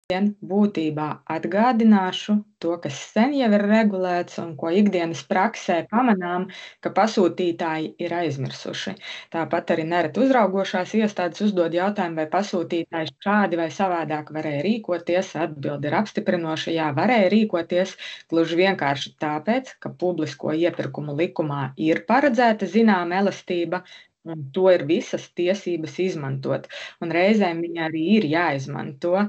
Būtībā atgādināšu to, kas sen jau ir regulēts un ko ikdienas praksē pamanām, ka pasūtītāji ir aizmirsuši. Tāpat arī nereti uzraugošās iestādes uzdod jautājumu, vai pasūtītājs šādi vai savādāk varēja rīkoties. Atbilde ir apstiprinoša, jā, varēja rīkoties gluži vienkārši tāpēc, ka publisko iepirkumu likumā ir paredzēta zināma elastība, un to ir visas tiesības izmantot. Un reizēm viņa arī ir jāizmanto.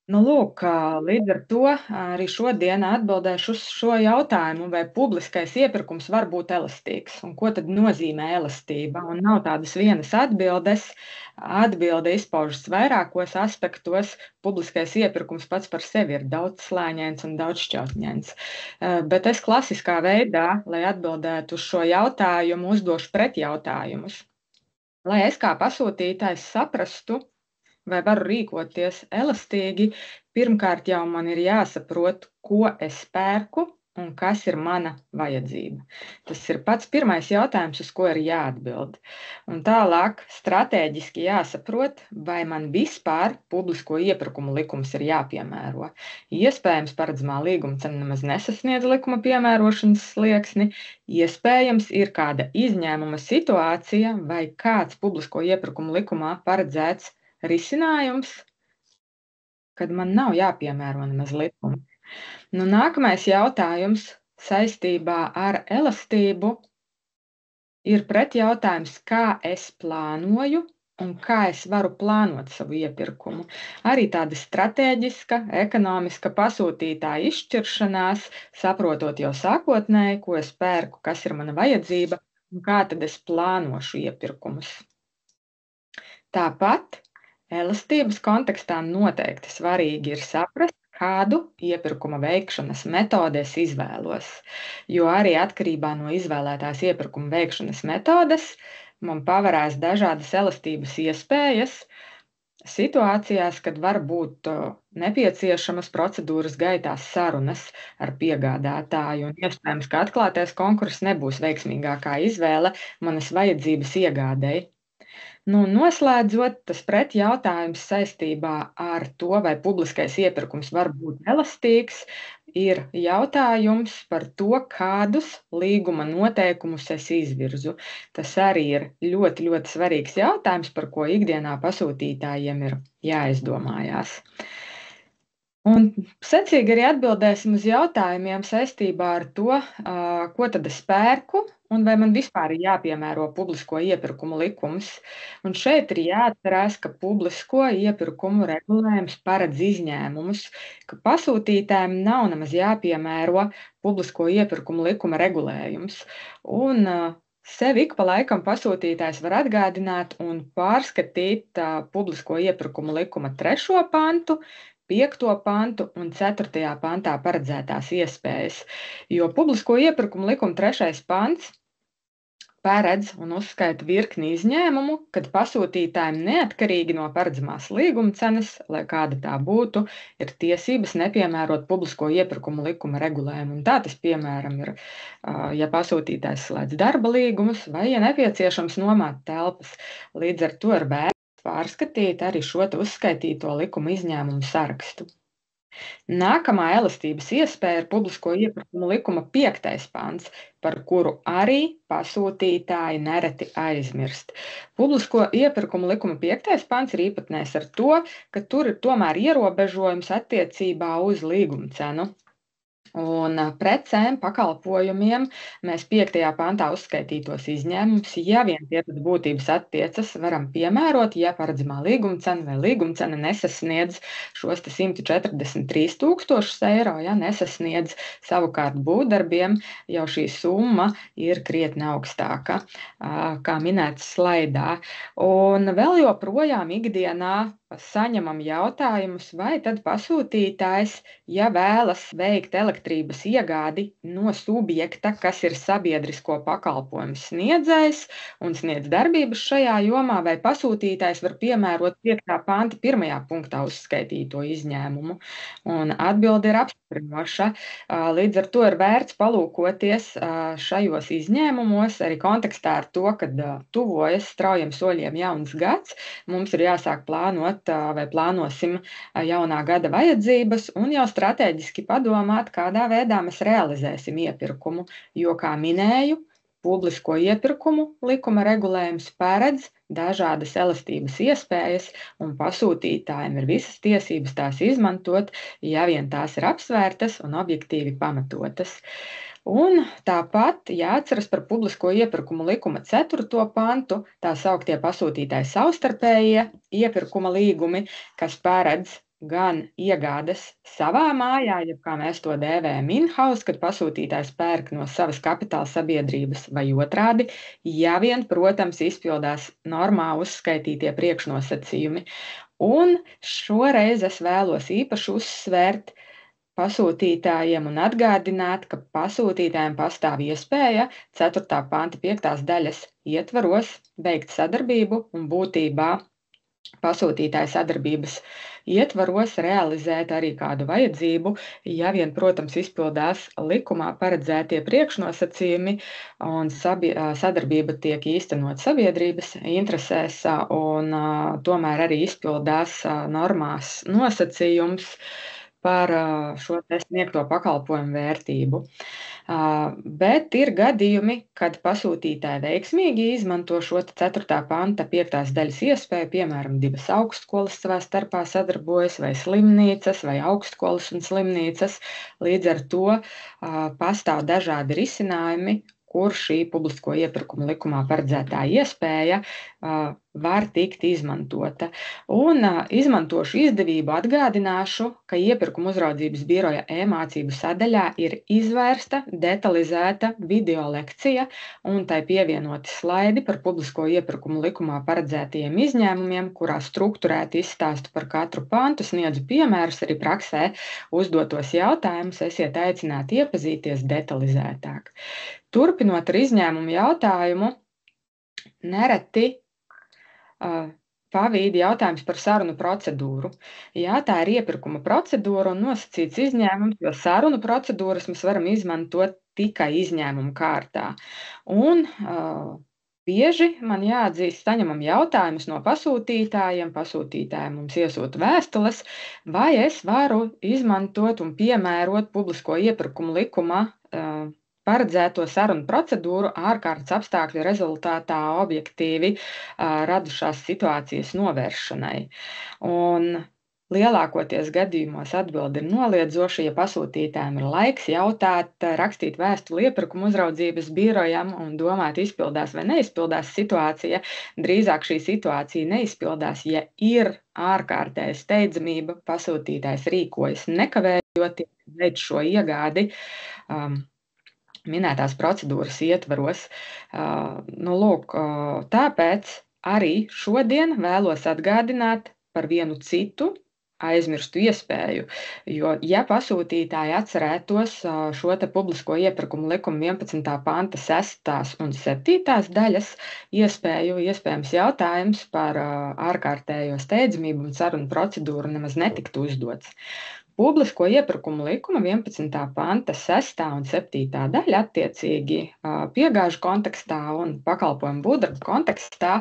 Lūk, līdz ar to arī šodien atbildēšu uz šo jautājumu, vai publiskais iepirkums var būt elastīgs, un ko tad nozīmē elastība. Un nav tādas vienas atbildes. Atbilde izpaužas vairākos aspektos. Publiskais iepirkums pats par sevi ir daudzslāņains un daudzšķautņains. Bet es klasiskā veidā, lai atbildētu uz šo jautājumu, uzdošu pretjautājumus. Lai es kā pasūtītājs saprastu, vai varu rīkoties elastīgi, pirmkārt jau man ir jāsaprot, ko es pērku un kas ir mana vajadzība. Tas ir pats pirmais jautājums, uz ko ir jāatbild. Un tālāk stratēģiski jāsaprot, vai man vispār publisko iepirkumu likums ir jāpiemēro. Iespējams, paredzamā līguma cena nemaz nesasniedz likuma piemērošanas slieksni. Iespējams, ir kāda izņēmuma situācija vai kāds publisko iepirkumu likumā paredzēts risinājums, kad man nav jāpiemēro nemaz likumi. Nākamais jautājums saistībā ar elastību ir pretjautājums, kā es plānoju un kā es varu plānot savu iepirkumu. Arī tāda stratēģiska, ekonomiska pasūtītāja izšķiršanās, saprotot jau sākotnēji, ko es pērku, kas ir mana vajadzība un kā tad es plānošu iepirkumus. Tāpat elastības kontekstā noteikti svarīgi ir saprast, kādu iepirkuma veikšanas metodi es izvēlos, jo arī atkarībā no izvēlētās iepirkuma veikšanas metodes man pavarās dažādas elastības iespējas situācijās, kad var būt nepieciešamas procedūras gaitā sarunas ar piegādātāju, un iespējams, ka atklātais konkurss nebūs veiksmīgākā izvēle manas vajadzības iegādei. Noslēdzot, tas pretjautājums saistībā ar to, vai publiskais iepirkums var būt elastīgs, ir jautājums par to, kādus līguma noteikumus es izvirzu. Tas arī ir ļoti, ļoti svarīgs jautājums, par ko ikdienā pasūtītājiem ir jāizdomājās. Un secīgi arī atbildēsim uz jautājumiem saistībā ar to, ko tad es pērku un vai man vispār ir jāpiemēro publisko iepirkumu likums. Un šeit ir jāatcerās, ka publisko iepirkumu regulējums paredz izņēmumus, ka pasūtītājiem nav nemaz jāpiemēro publisko iepirkumu likuma regulējums. Un sev ik pa laikam pasūtītājs var atgādināt un pārskatīt publisko iepirkumu likuma 3. pantu, 5. pantu un 4. pantā paredzētās iespējas, jo publisko iepirkumu likuma 3. pants paredz un uzskaita virkni izņēmumu, kad pasūtītājiem neatkarīgi no paredzamās līguma cenas, lai kāda tā būtu, ir tiesības nepiemērot publisko iepirkumu likuma regulējumu. Un tā tas, piemēram, ir, ja pasūtītājs slēdz darba līgumus vai, ja nepieciešams, nomāt telpas. Līdz ar to ir vērts pārskatīt arī šo uzskaitīto likuma izņēmumu sarakstu. Nākamā elastības iespēja ir publisko iepirkumu likuma 5. pants, par kuru arī pasūtītāji nereti aizmirst. Publisko iepirkumu likuma 5. pants ir īpatnējs ar to, ka tur ir tomēr ierobežojums attiecībā uz līguma cenu. Un precēm, pakalpojumiem mēs 5. pantā uzskaitītos izņēmumus, ja vien tie pēc būtības attiecas, varam piemērot, ja paredzamā līguma cena vai līguma cena nesasniedz šos 143 000 eiro, ja nesasniedz savukārt būvdarbiem, jau šī summa ir krietni augstāka, kā minēts slaidā. Un vēl joprojām ikdienā saņemam jautājumus, vai tad pasūtītājs, ja vēlas veikt elektrības iegādi no subjekta, kas ir sabiedrisko pakalpojumu sniedzējs un sniedz darbības šajā jomā, vai pasūtītājs var piemērot 5. panta 1. punktā uzskaitīto izņēmumu. Un atbilde ir salīdzinoša. Līdz ar to ir vērts palūkoties šajos izņēmumos, arī kontekstā ar to, kad tuvojas straujiem soļiem jauns gads. Mums ir jāsāk plānot vai plānosim jaunā gada vajadzības un jau strateģiski padomāt, kādā veidā mēs realizēsim iepirkumu, jo, kā minēju, publisko iepirkumu likuma regulējums paredz dažādas elastības iespējas, un pasūtītājiem ir visas tiesības tās izmantot, ja vien tās ir apsvērtas un objektīvi pamatotas. Un tāpat jāatceras par publisko iepirkumu likuma 4. pantu, tā sauktie pasūtītāji savstarpējie iepirkuma līgumi, kas paredz gan iegādes savā mājā, jeb kā mēs to dēvējam in-house, kad pasūtītājs pērk no savas kapitāla sabiedrības vai otrādi, ja vien, protams, izpildās normā uzskaitītie priekšnosacījumi. Un šoreiz es vēlos īpaši uzsvērt pasūtītājiem un atgādināt, ka pasūtītājiem pastāv iespēja 4. panta 5. daļas ietvaros veikt sadarbību un būtībā pasūtītāja sadarbības ietvaros realizēt arī kādu vajadzību, ja vien, protams, izpildās likumā paredzētie priekšnosacījumi un sadarbība tiek īstenot sabiedrības interesēs un tomēr arī izpildās normās nosacījums par šo sniegto pakalpojumu vērtību. Bet ir gadījumi, kad pasūtītāji veiksmīgi izmanto šo 4. panta 5. daļas iespēju, piemēram, 2 augstskolas savā starpā sadarbojas, vai slimnīcas, vai augstskolas un slimnīcas. Līdz ar to pastāv dažādi risinājumi, kur šī publisko iepirkumu likumā paredzētā iespēja var tikt izmantota. Un izmantošu izdevību atgādināšu, ka iepirkuma uzraudzības biroja e-mācību sadaļā ir izvērsta detalizēta video lekcija un tai pievienoti slaidi par publisko iepirkumu likumā paredzētajiem izņēmumiem, kurā strukturēti izstāstu par katru pantu, sniedzu piemērus arī praksē uzdotos jautājumus, esiet aicināti iepazīties detalizētāk. Turpinot ar izņēmumu jautājumu, nereti pavīd jautājums par sarunu procedūru. Jā, tā ir iepirkuma procedūra un nosacīts izņēmums, jo sarunu procedūras mēs varam izmantot tikai izņēmumu kārtā. Un bieži man jāatzīst, saņemam jautājumus no pasūtītājiem, pasūtītāji mums iesūta vēstules, vai es varu izmantot un piemērot publisko iepirkumu likumā paredzēto sarunu procedūru ārkārtas apstākļu rezultātā objektīvi radušās situācijas novēršanai. Un lielākoties gadījumos atbildi ir noliedzoša, ja pasūtītājiem ir laiks jautāt, rakstīt vēstuli iepirkuma uzraudzības birojam un domāt, izpildās vai neizpildās situācija. Drīzāk šī situācija neizpildās, ja ir ārkārtēja steidzamība, pasūtītājs rīkojas nekavējoties, veic šo iegādi minētās procedūras ietvaros. Tāpēc arī šodien vēlos atgādināt par vienu citu aizmirstu iespēju, jo, ja pasūtītāji atcerētos šo te publisko iepirkumu likumu 11. panta 6. un 7. daļas iespēju, iespējams jautājums par ārkārtējo steidzamību un sarunu procedūru nemaz netiktu uzdots. Publisko iepirkumu likuma 11. panta 6. un 7. daļa attiecīgi piegāžu kontekstā un pakalpojumu būvdarbu kontekstā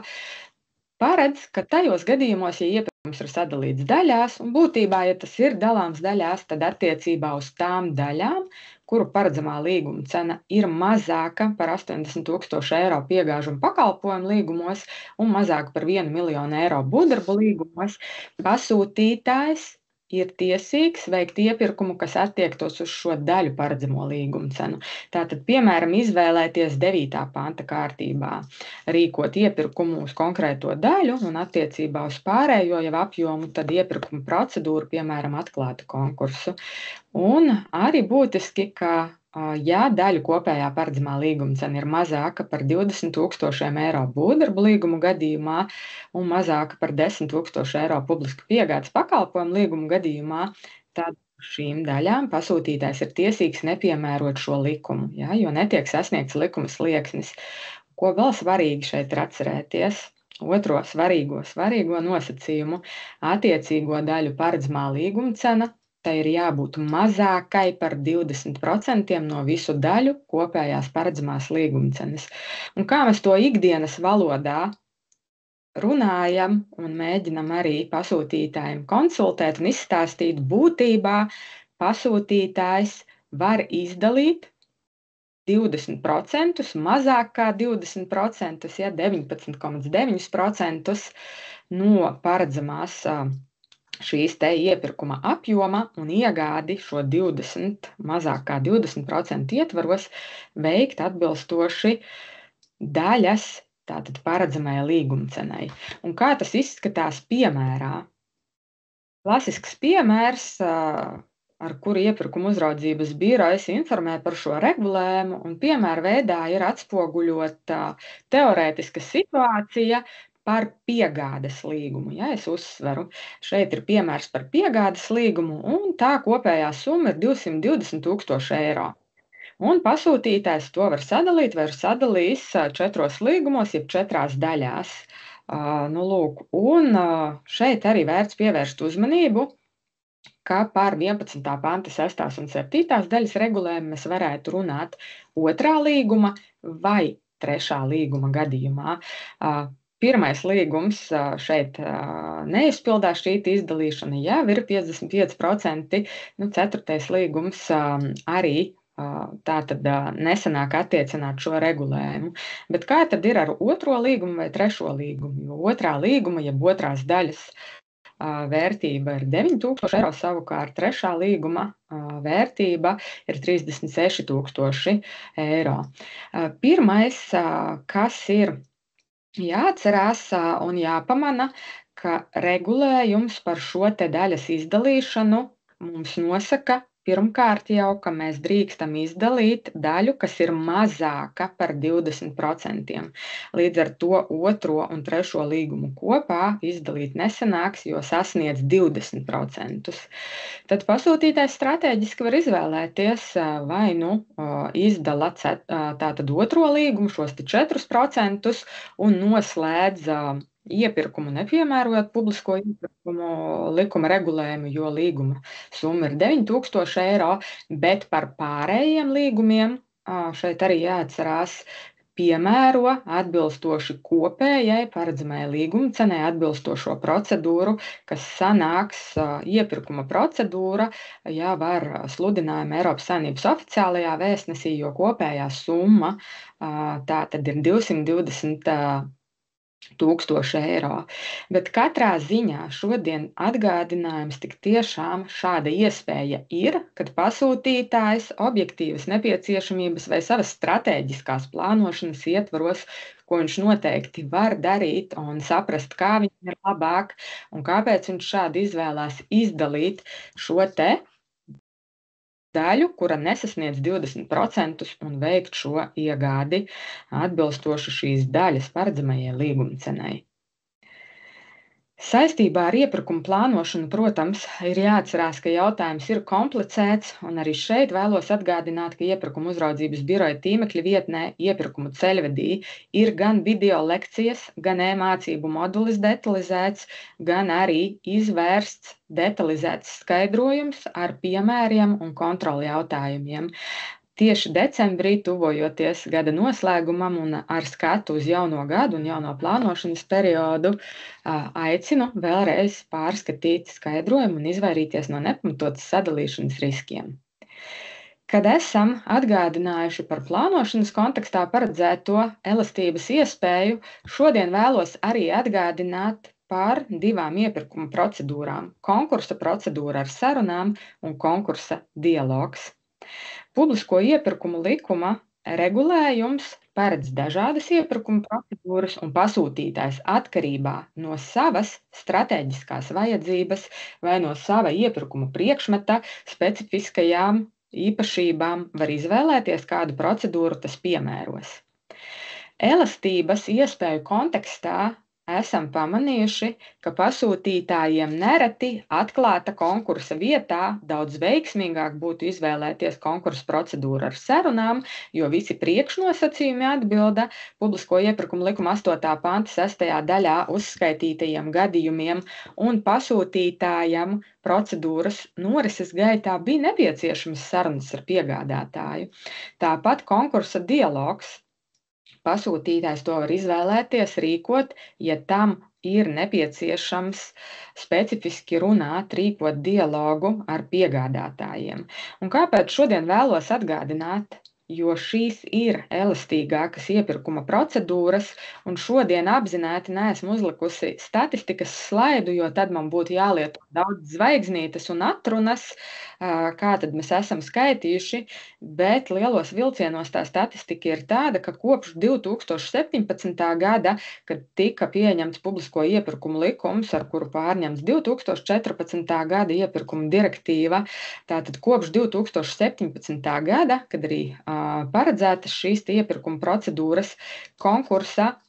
paredz, ka tajos gadījumos, ja iepirkums ir sadalīts daļās, un būtībā, ja tas ir dalāms daļās, tad attiecībā uz tām daļām, kuru paredzamā līguma cena ir mazāka par 80 000 eiro piegāžu un pakalpojumu līgumos un mazāka par 1 miljonu eiro būvdarbu līgumos, pasūtītājs ir tiesīgs veikt iepirkumu, kas attiektos uz šo daļu paredzamo līguma cenu. Tātad, piemēram, izvēlēties 9. panta kārtībā, rīkot iepirkumu uz konkrēto daļu un attiecībā uz pārējo jau apjomu, tad iepirkuma procedūru, piemēram, atklātu konkursu. Un arī būtiski, ka ja daļu kopējā paredzamā līguma cena ir mazāka par 20 000 eiro būvdarbu līgumu gadījumā un mazāka par 10 000 eiro publisku piegādes pakalpojumu līgumu gadījumā, tad šīm daļām pasūtītājs ir tiesīgs nepiemērot šo likumu, ja, jo netiek sasniegts likuma slieksnis. Ko vēl svarīgi šeit ir atcerēties? Otro svarīgo nosacījumu, attiecīgo daļu paredzamā līguma cena, 11. tai ir jābūt mazākai par 20% no visu daļu kopējās paredzamās līguma cenas. Un kā mēs to ikdienas valodā runājam un mēģinam arī pasūtītājiem konsultēt un izstāstīt, būtībā pasūtītājs var izdalīt 20%, mazāk kā 20%, ja 19,9% no paredzamās šīs te iepirkuma apjoma un iegādi šo 20, mazāk kā 20% ietvaros veikt atbilstoši daļas tātad paredzamajai līgumcenai. Un kā tas izskatās piemērā? Klasisks piemērs, ar kuru iepirkuma uzraudzības birojas informē par šo regulējumu, un piemēra veidā ir atspoguļota teorētiska situācija par piegādes līgumu. Ja, es uzsveru, šeit ir piemērs par piegādes līgumu, un tā kopējā summa ir 220 000 eiro. Un pasūtītājs to var sadalīt, vai ir sadalījis 4 līgumos, jeb 4 daļās. Lūk, un šeit arī vērts pievērst uzmanību, ka par 11. panta 6. un 7. daļas regulējumu mēs varētu runāt 2. līguma vai 3. līguma gadījumā. Pirmais līgums šeit neizpildās šī izdalīšana, jau ir 55%, 4. līgums arī tātad nesanāk attiecināt šo regulējumu. Bet kā tad ir ar 2. līgumu vai 3. līgumu? Jo 2. līguma, jeb 2. daļas vērtība ir 9,000 eiro, savukārt 3. līguma vērtība ir 36,000 eiro. Pirmais, kas ir jāatcerās un jāpamana, ka regulējums par šo te daļas izdalīšanu mums nosaka pirmkārt jau, ka mēs drīkstam izdalīt daļu, kas ir mazāka par 20%. Līdz ar to 2. un 3. līgumu kopā izdalīt nesanāks, jo sasniedz 20%. Tad pasūtītājs stratēģiski var izvēlēties, vai izdala tātad 2. līgumu, šos 4%, un noslēdz iepirkumu nepiemērojot publisko iepirkumu likuma regulējumu, jo līguma summa ir 9,000 eiro, bet par pārējiem līgumiem šeit arī jāatcerās piemēro atbilstoši kopējai paredzamajai līguma cenai atbilstošo procedūru, kas sanāks iepirkuma procedūra jau ar sludinājumu Eiropas Savienības oficiālajā vēstnesī, jo kopējā summa tā tad ir 220 000 eiro. Bet katrā ziņā šodien atgādinājums tik tiešām šāda iespēja ir, kad pasūtītājs objektīvas nepieciešamības vai savas stratēģiskās plānošanas ietvaros, ko viņš noteikti var darīt un saprast, kā viņam ir labāk un kāpēc viņš šādi izvēlās izdalīt šo te daļu, kura nesasniedz 20% un veikt šo iegādi atbilstoši šīs daļas paredzamajai līgumcenai. Saistībā ar iepirkumu plānošanu, protams, ir jāatcerās, ka jautājums ir komplicēts, un arī šeit vēlos atgādināt, ka iepirkuma uzraudzības biroja tīmekļa vietnē iepirkumu ceļvedī ir gan video lekcijas, gan e-mācību modulis detalizēts, gan arī izvērsts detalizēts skaidrojums ar piemēriem un kontroli jautājumiem. Tieši decembrī, tuvojoties gada noslēgumam un ar skatu uz jauno gadu un jauno plānošanas periodu, aicinu vēlreiz pārskatīt skaidrojumu un izvairīties no nepamatotas sadalīšanas riskiem. Kad esam atgādinājuši par plānošanas kontekstā paredzēto elastības iespēju, šodien vēlos arī atgādināt par 2 iepirkuma procedūrām – konkursa procedūra ar sarunām un konkursa dialogs. Publisko iepirkumu likuma regulējums paredz dažādas iepirkuma procedūras, un pasūtītājs atkarībā no savas stratēģiskās vajadzības vai no sava iepirkuma priekšmeta specifiskajām īpašībām var izvēlēties, kādu procedūru tas piemēros. Elastības iespēju kontekstā esam pamanījuši, ka pasūtītājiem nereti atklāta konkursa vietā daudz veiksmīgāk būtu izvēlēties konkursa procedūru ar sarunām, jo visi priekšnosacījumi atbilda publisko iepirkumu likuma 8. panta 6. daļā uzskaitītajiem gadījumiem, un pasūtītājam procedūras norises gaitā bija nepieciešamas sarunas ar piegādātāju. Tāpat konkursa dialogs. Pasūtītājs to var izvēlēties rīkot, ja tam ir nepieciešams specifiski runāt, rīkot dialogu ar piegādātājiem. Un kāpēc šodien vēlos atgādināt? Jo šīs ir elastīgākas iepirkuma procedūras, un šodien apzināti neesmu uzlikusi statistikas slaidu, jo tad man būtu jālieto daudz zvaigznītes un atrunas, kā tad mēs esam skaitījuši, bet lielos vilcienos tā statistika ir tāda, ka kopš 2017. gada, kad tika pieņemts publisko iepirkumu likums, ar kuru pārņems 2014. gada iepirkuma direktīva, tātad kopš 2017. gada, kad arī paredzētas šīs iepirkuma procedūras, konkursa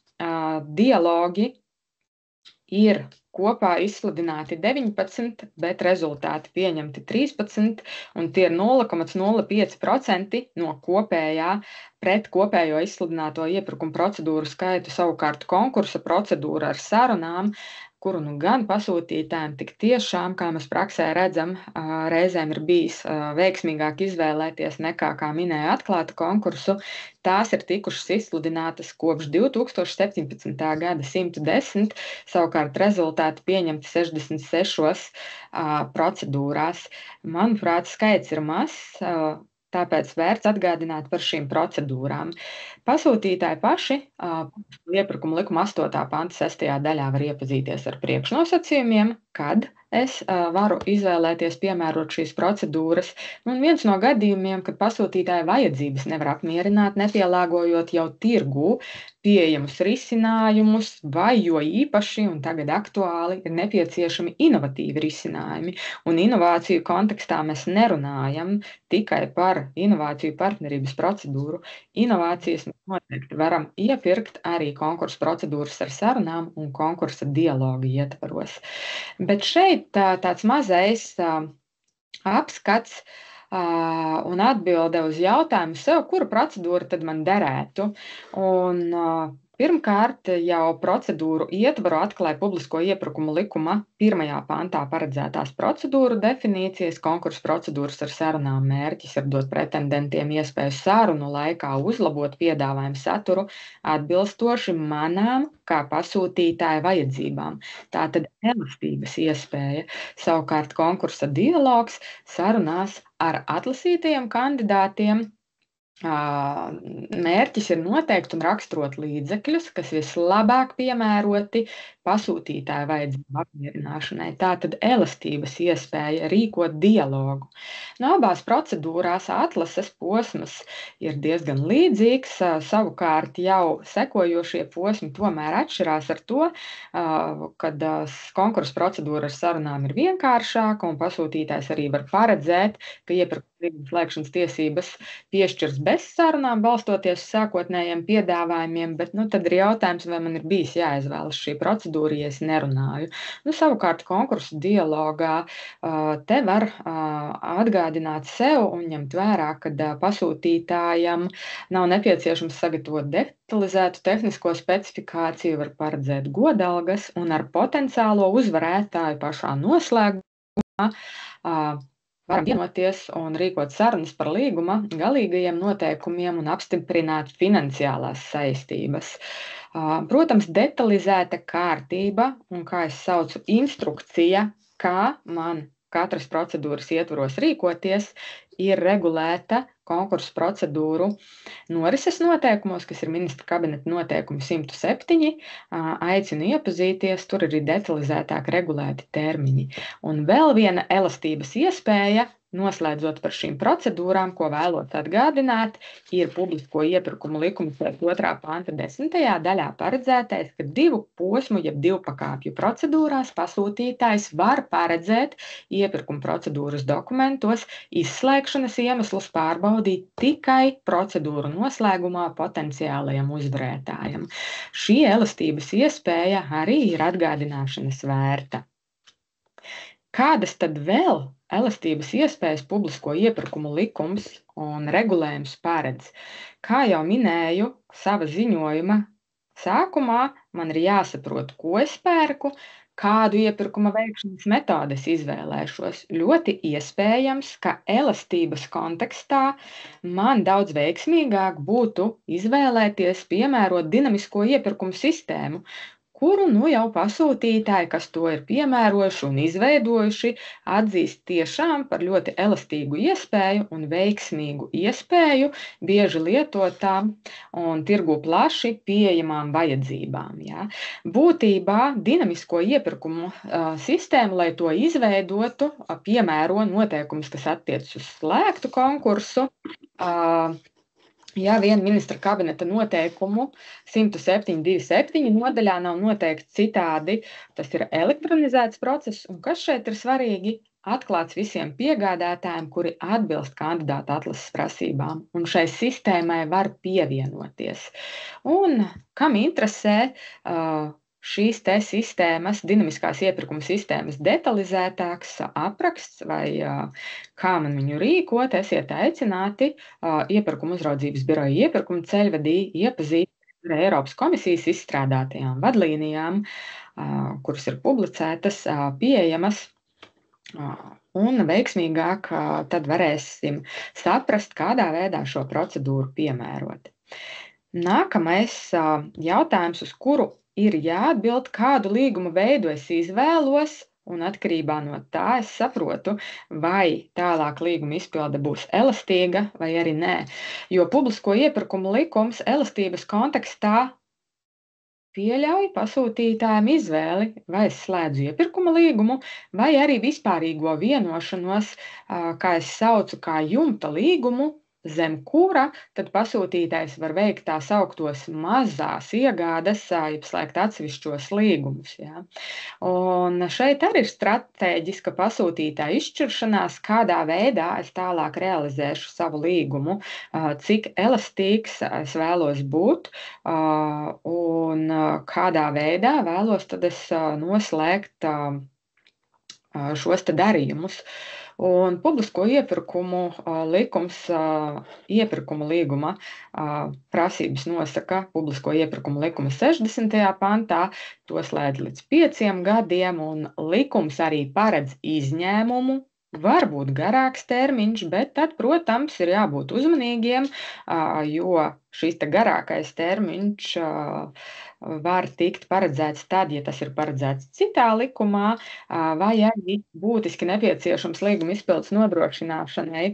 dialogi ir kopā izsludināti 19, bet rezultāti pieņemti 13, un tie ir 0,05% no pret kopējo izsludināto iepirkumu procedūru skaitu. Savukārt konkursa procedūra ar sarunām, kuru gan pasūtītājiem tik tiešām, kā mēs praksē redzam, reizēm ir bijis veiksmīgāk izvēlēties nekā, kā minēja, atklātu konkursu. Tās ir tikušas izsludinātas kopš 2017. gada 110, savukārt rezultāti pieņemti 66 procedūrās. Manuprāt, skaits ir mazs, tāpēc vērts atgādināt par šīm procedūrām. Pasūtītāji paši iepirkuma likuma 8. panta 6. daļā var iepazīties ar priekšnosacījumiem, kad es varu izvēlēties piemērot šīs procedūras. Un viens no gadījumiem, kad pasūtītāja vajadzības nevar apmierināt, nepielāgojot jau tirgū pieejamus risinājumus, vai jo īpaši un tagad aktuāli ir nepieciešami inovatīvi risinājumi. Un inovāciju kontekstā mēs nerunājam tikai par inovāciju partnerības procedūru. Inovācijas mēs noteikti varam iepirkt arī konkursa procedūras ar sarunām un konkursa dialogu ietvaros. Bet šeit tāds mazais apskats un atbilde uz jautājumu sev, kura procedūra tad man derētu. Un pirmkārt jau procedūru ietvaru atklāja publisko iepirkumu likuma 1. pantā paredzētās procedūru definīcijas. Konkursa procedūras ar sarunām mērķis ir dot pretendentiem iespēju sarunu laikā uzlabot piedāvājumu saturu atbilstoši manām kā pasūtītāja vajadzībām. Tātad elastības iespēja. Savukārt konkursa dialogs sarunās ar atlasītajiem kandidātiem. Mērķis ir noteikt un raksturot līdzekļus, kas vislabāk piemēroti pasūtītāja vajadzību apmierināšanai. Tātad elastības iespēja rīkot dialogu. No abās procedūrās atlases posms ir diezgan līdzīgs, savukārt jau sekojošie posmi tomēr atšķirās ar to, kad konkursa procedūra ar sarunām ir vienkāršāka un pasūtītājs arī var paredzēt, ka iepirkuma slēgšanas tiesības piešķirs bez sarunām, balstoties sākotnējiem piedāvājumiem, bet tad ir jautājums, vai man ir bijis jāizvēlas šī procedūra, ja es nerunāju. Savukārt konkursu dialogā te var atgādināt sev un ņemt vērā, kad pasūtītājam nav nepieciešams sagatavot detalizētu tehnisko specifikāciju, var paredzēt godalgas un ar potenciālo uzvarētāju pašā noslēgumā varam vienoties un rīkot sarunas par līguma galīgajiem noteikumiem un apstiprināt finansiālās saistības. Protams, detalizēta kārtība un, kā es saucu, instrukcija, kā man katras procedūras ietvaros rīkoties, ir regulēta konkursu procedūru norises noteikumos, kas ir ministra kabineta noteikumi 107. Aicinu iepazīties, tur ir detalizētāk regulēti termiņi. Un vēl viena elastības iespēja noslēdzot par šīm procedūrām, ko vēlos atgādināt, ir publisko iepirkumu likuma pēc 2. panta 10. daļā paredzētais, ka 2 posmu, jeb 2 pakāpju procedūrās pasūtītājs var paredzēt iepirkuma procedūras dokumentos izslēgšanas iemeslus pārbaudīt tikai procedūru noslēgumā potenciālajam uzvarētājam. Šī elastības iespēja arī ir atgādināšanas vērta. Kādas tad vēl elastības iespējas publisko iepirkumu likums un regulējums paredz? Kā jau minēju sava ziņojuma sākumā, man ir jāsaprot, ko es pērku, kādu iepirkuma veikšanas metodes izvēlēšos. Ļoti iespējams, ka elastības kontekstā man daudz veiksmīgāk būtu izvēlēties piemērot dinamisko iepirkumu sistēmu, kuru jau pasūtītāji, kas to ir piemērojuši un izveidojuši, atzīst tiešām par ļoti elastīgu iespēju un veiksmīgu iespēju bieži lietotām un tirgu plaši pieejamām vajadzībām. Ja. Būtībā dinamisko iepirkumu sistēmu, lai to izveidotu, piemēro noteikumus, kas attiecas uz slēgtu konkursu, ja vien ministra kabineta noteikumu 107.2.7 nodaļā nav noteikts citādi, tas ir elektronizēts process, un kas šeit ir svarīgi, atklāts visiem piegādātājiem, kuri atbilst kandidāta atlases prasībām, un šai sistēmai var pievienoties. Un kam interesē šīs te sistēmas, dinamiskās iepirkuma sistēmas detalizētāks apraksts vai kā man viņu rīkot, esiet aicināti iepirkuma uzraudzības biroja iepirkuma ceļvedī iepazīt ar Eiropas komisijas izstrādātajām vadlīnijām, kuras ir publicētas, pieejamas, un veiksmīgāk tad varēsim saprast, kādā veidā šo procedūru piemērot. Nākamais jautājums, uz kuru ir jāatbild, kādu līguma veidu es izvēlos, un atkarībā no tā es saprotu, vai tālāk līguma izpilde būs elastīga vai arī nē. Jo publisko iepirkumu likums elastības kontekstā pieļauj pasūtītājiem izvēli, vai es slēdzu iepirkuma līgumu, vai arī vispārīgo vienošanos, kā es saucu, kā jumta līgumu, zem kura tad pasūtītājs var veikt tā sauktos mazās iegādes, jeb slēgt atsevišķos līgumus. Ja. Un šeit arī ir stratēģiska pasūtītāja izšķiršanās, kādā veidā es tālāk realizēšu savu līgumu, cik elastīgs es vēlos būt un kādā veidā vēlos tad es noslēgt šos te darījumus. Un publisko iepirkumu likums iepirkuma līguma prasības nosaka publisko iepirkumu likuma 60. pantā, to slēdz līdz 5 gadiem, un likums arī paredz izņēmumu. Var būt garāks termiņš, bet tad, protams, ir jābūt uzmanīgiem, jo šis te garākais termiņš var tikt paredzēts tad, ja tas ir paredzēts citā likumā, vai arī būtiski nepieciešams līguma izpildes nodrošināšanai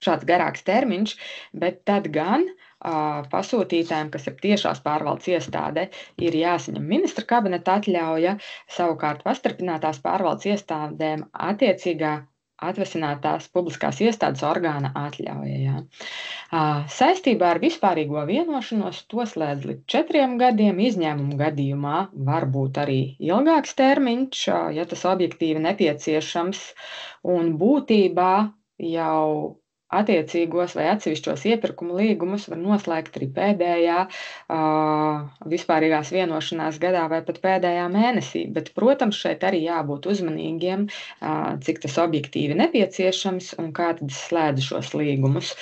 šāds garāks termiņš, bet tad gan pasūtītājiem, kas ir tiešās pārvaldes iestādē, ir jāsaņem ministra kabineta atļauja, savukārt pastarpinātās pārvaldes iestādēm attiecīgā atvesinātās publiskās iestādes orgāna atļauja. Ja. Saistībā ar vispārīgo vienošanos to slēdz līdz 4 gadiem, izņēmumu gadījumā var būt arī ilgāks termiņš, ja tas objektīvi nepieciešams, un būtībā jau attiecīgos vai atsevišķos iepirkuma līgumus var noslēgt arī pēdējā vispārīgās vienošanās gadā vai pat pēdējā mēnesī. Bet, protams, šeit arī jābūt uzmanīgiem, cik tas objektīvi nepieciešams un kā tad slēdz šos līgumus.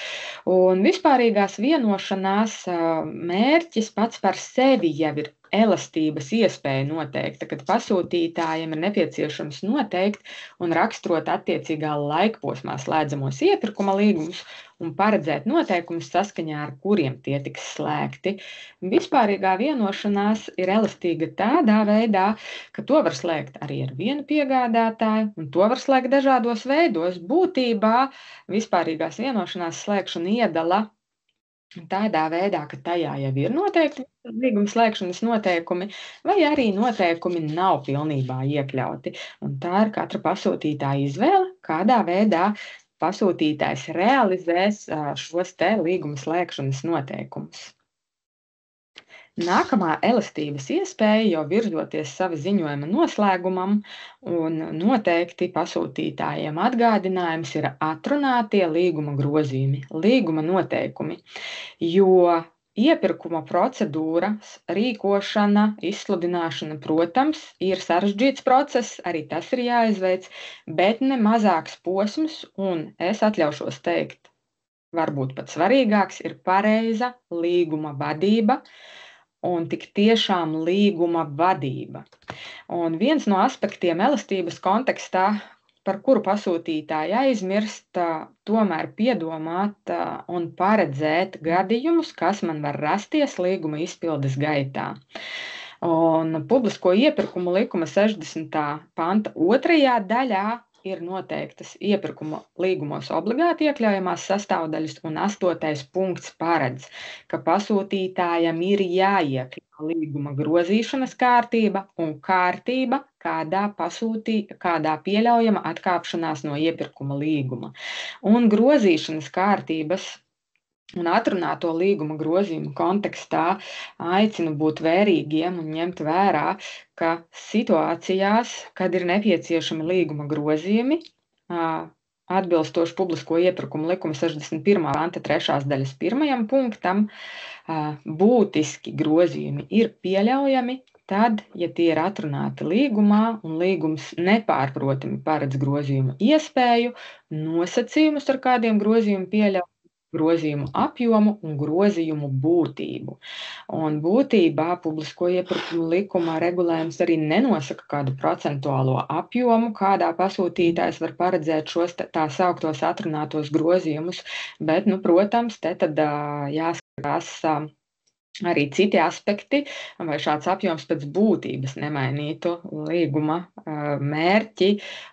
Un vispārīgās vienošanās mērķis pats par sevi jau ir elastības iespēja noteikta, kad pasūtītājiem ir nepieciešams noteikt un raksturot attiecīgā laikposmā slēdzamos iepirkuma līgumus un paredzēt noteikumus, saskaņā ar kuriem tie tiks slēgti. Vispārīgā vienošanās ir elastīga tādā veidā, ka to var slēgt arī ar vienu piegādātāju, un to var slēgt dažādos veidos. Būtībā vispārīgās vienošanās slēgšana iedala tādā veidā, ka tajā jau ir noteikti līguma slēgšanas noteikumi, vai arī noteikumi nav pilnībā iekļauti. Un tā ir katra pasūtītāja izvēle, kādā veidā pasūtītājs realizēs šos te līguma slēgšanas noteikumus. Nākamā elastības iespēja, jau virzoties sava ziņojuma noslēgumam, un noteikti pasūtītājiem atgādinājums ir atrunātie līguma grozījumi, līguma noteikumi, jo iepirkuma procedūras, rīkošana, izsludināšana, protams, ir sarežģīts process, arī tas ir jāizveic, bet ne mazāks posms, un es atļaušos teikt, varbūt pat svarīgāks, ir pareiza līguma vadība, un tik tiešām līguma vadība. Un viens no aspektiem elastības kontekstā, par kuru pasūtītāji aizmirst, tomēr piedomāt un paredzēt gadījumus, kas man var rasties līguma izpildes gaitā. Un publisko iepirkumu likuma 60. panta 2. daļā ir noteiktas iepirkuma līgumos obligāti iekļaujamās sastāvdaļas, un 8. punkts paredz, ka pasūtītājam ir jāiekļauj līguma grozīšanas kārtība un kārtība, kādā pieļaujama atkāpšanās no iepirkuma līguma. Un grozīšanas kārtības un atrunāto līguma grozījumu kontekstā aicinu būt vērīgiem un ņemt vērā, ka situācijās, kad ir nepieciešami līguma grozījumi, atbilstoši publisko iepirkumu likuma 61. panta 3. daļas 1. punktam, būtiski grozījumi ir pieļaujami tad, ja tie ir atrunāti līgumā un līgums nepārprotami paredz grozījumu iespēju, nosacījumus, ar kādiem grozījumu pieļauj, grozījumu apjomu un grozījumu būtību. Un būtībā publisko iepirkumu likuma regulējums arī nenosaka kādu procentuālo apjomu, kādā pasūtītājs var paredzēt šos tā sauktos atrunātos grozījumus, bet, protams, te tad jāskatās arī citi aspekti, vai šāds apjoms pēc būtības nemainītu līguma mērķi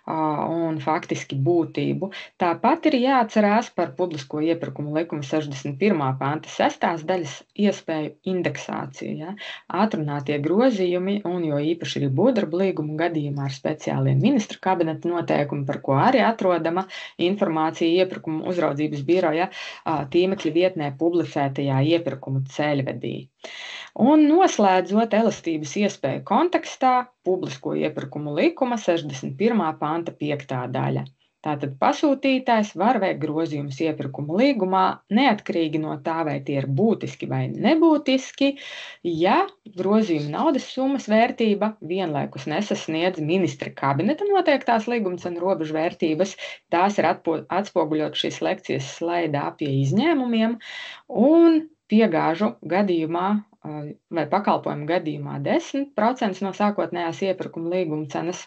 un faktiski būtību. Tāpat ir jāatcerās par publisko iepirkumu likuma 61. panta 6. daļas iespēju indeksāciju. Ja? Atrunātie grozījumi, un jo īpaši arī būvdarbu līguma gadījumā ar speciāliem ministra kabineta noteikumi, par ko arī atrodama informācija iepirkuma uzraudzības biroja tīmekļa vietnē publicētajā iepirkuma ceļvedī. Un noslēdzot elastības iespēju kontekstā, publisko iepirkumu likuma 61. panta 5. daļa. Tātad pasūtītājs var veikt grozījumus iepirkuma līgumā neatkarīgi no tā, vai tie ir būtiski vai nebūtiski, ja grozījuma naudas summas vērtība vienlaikus nesasniedz ministra kabineta noteiktās līgumcenu robežu vērtības. Tās ir atspoguļot šīs lekcijas slaidā pie izņēmumiem, un piegāžu gadījumā vai pakalpojumu gadījumā 10% no sākotnējās iepirkuma līguma cenas.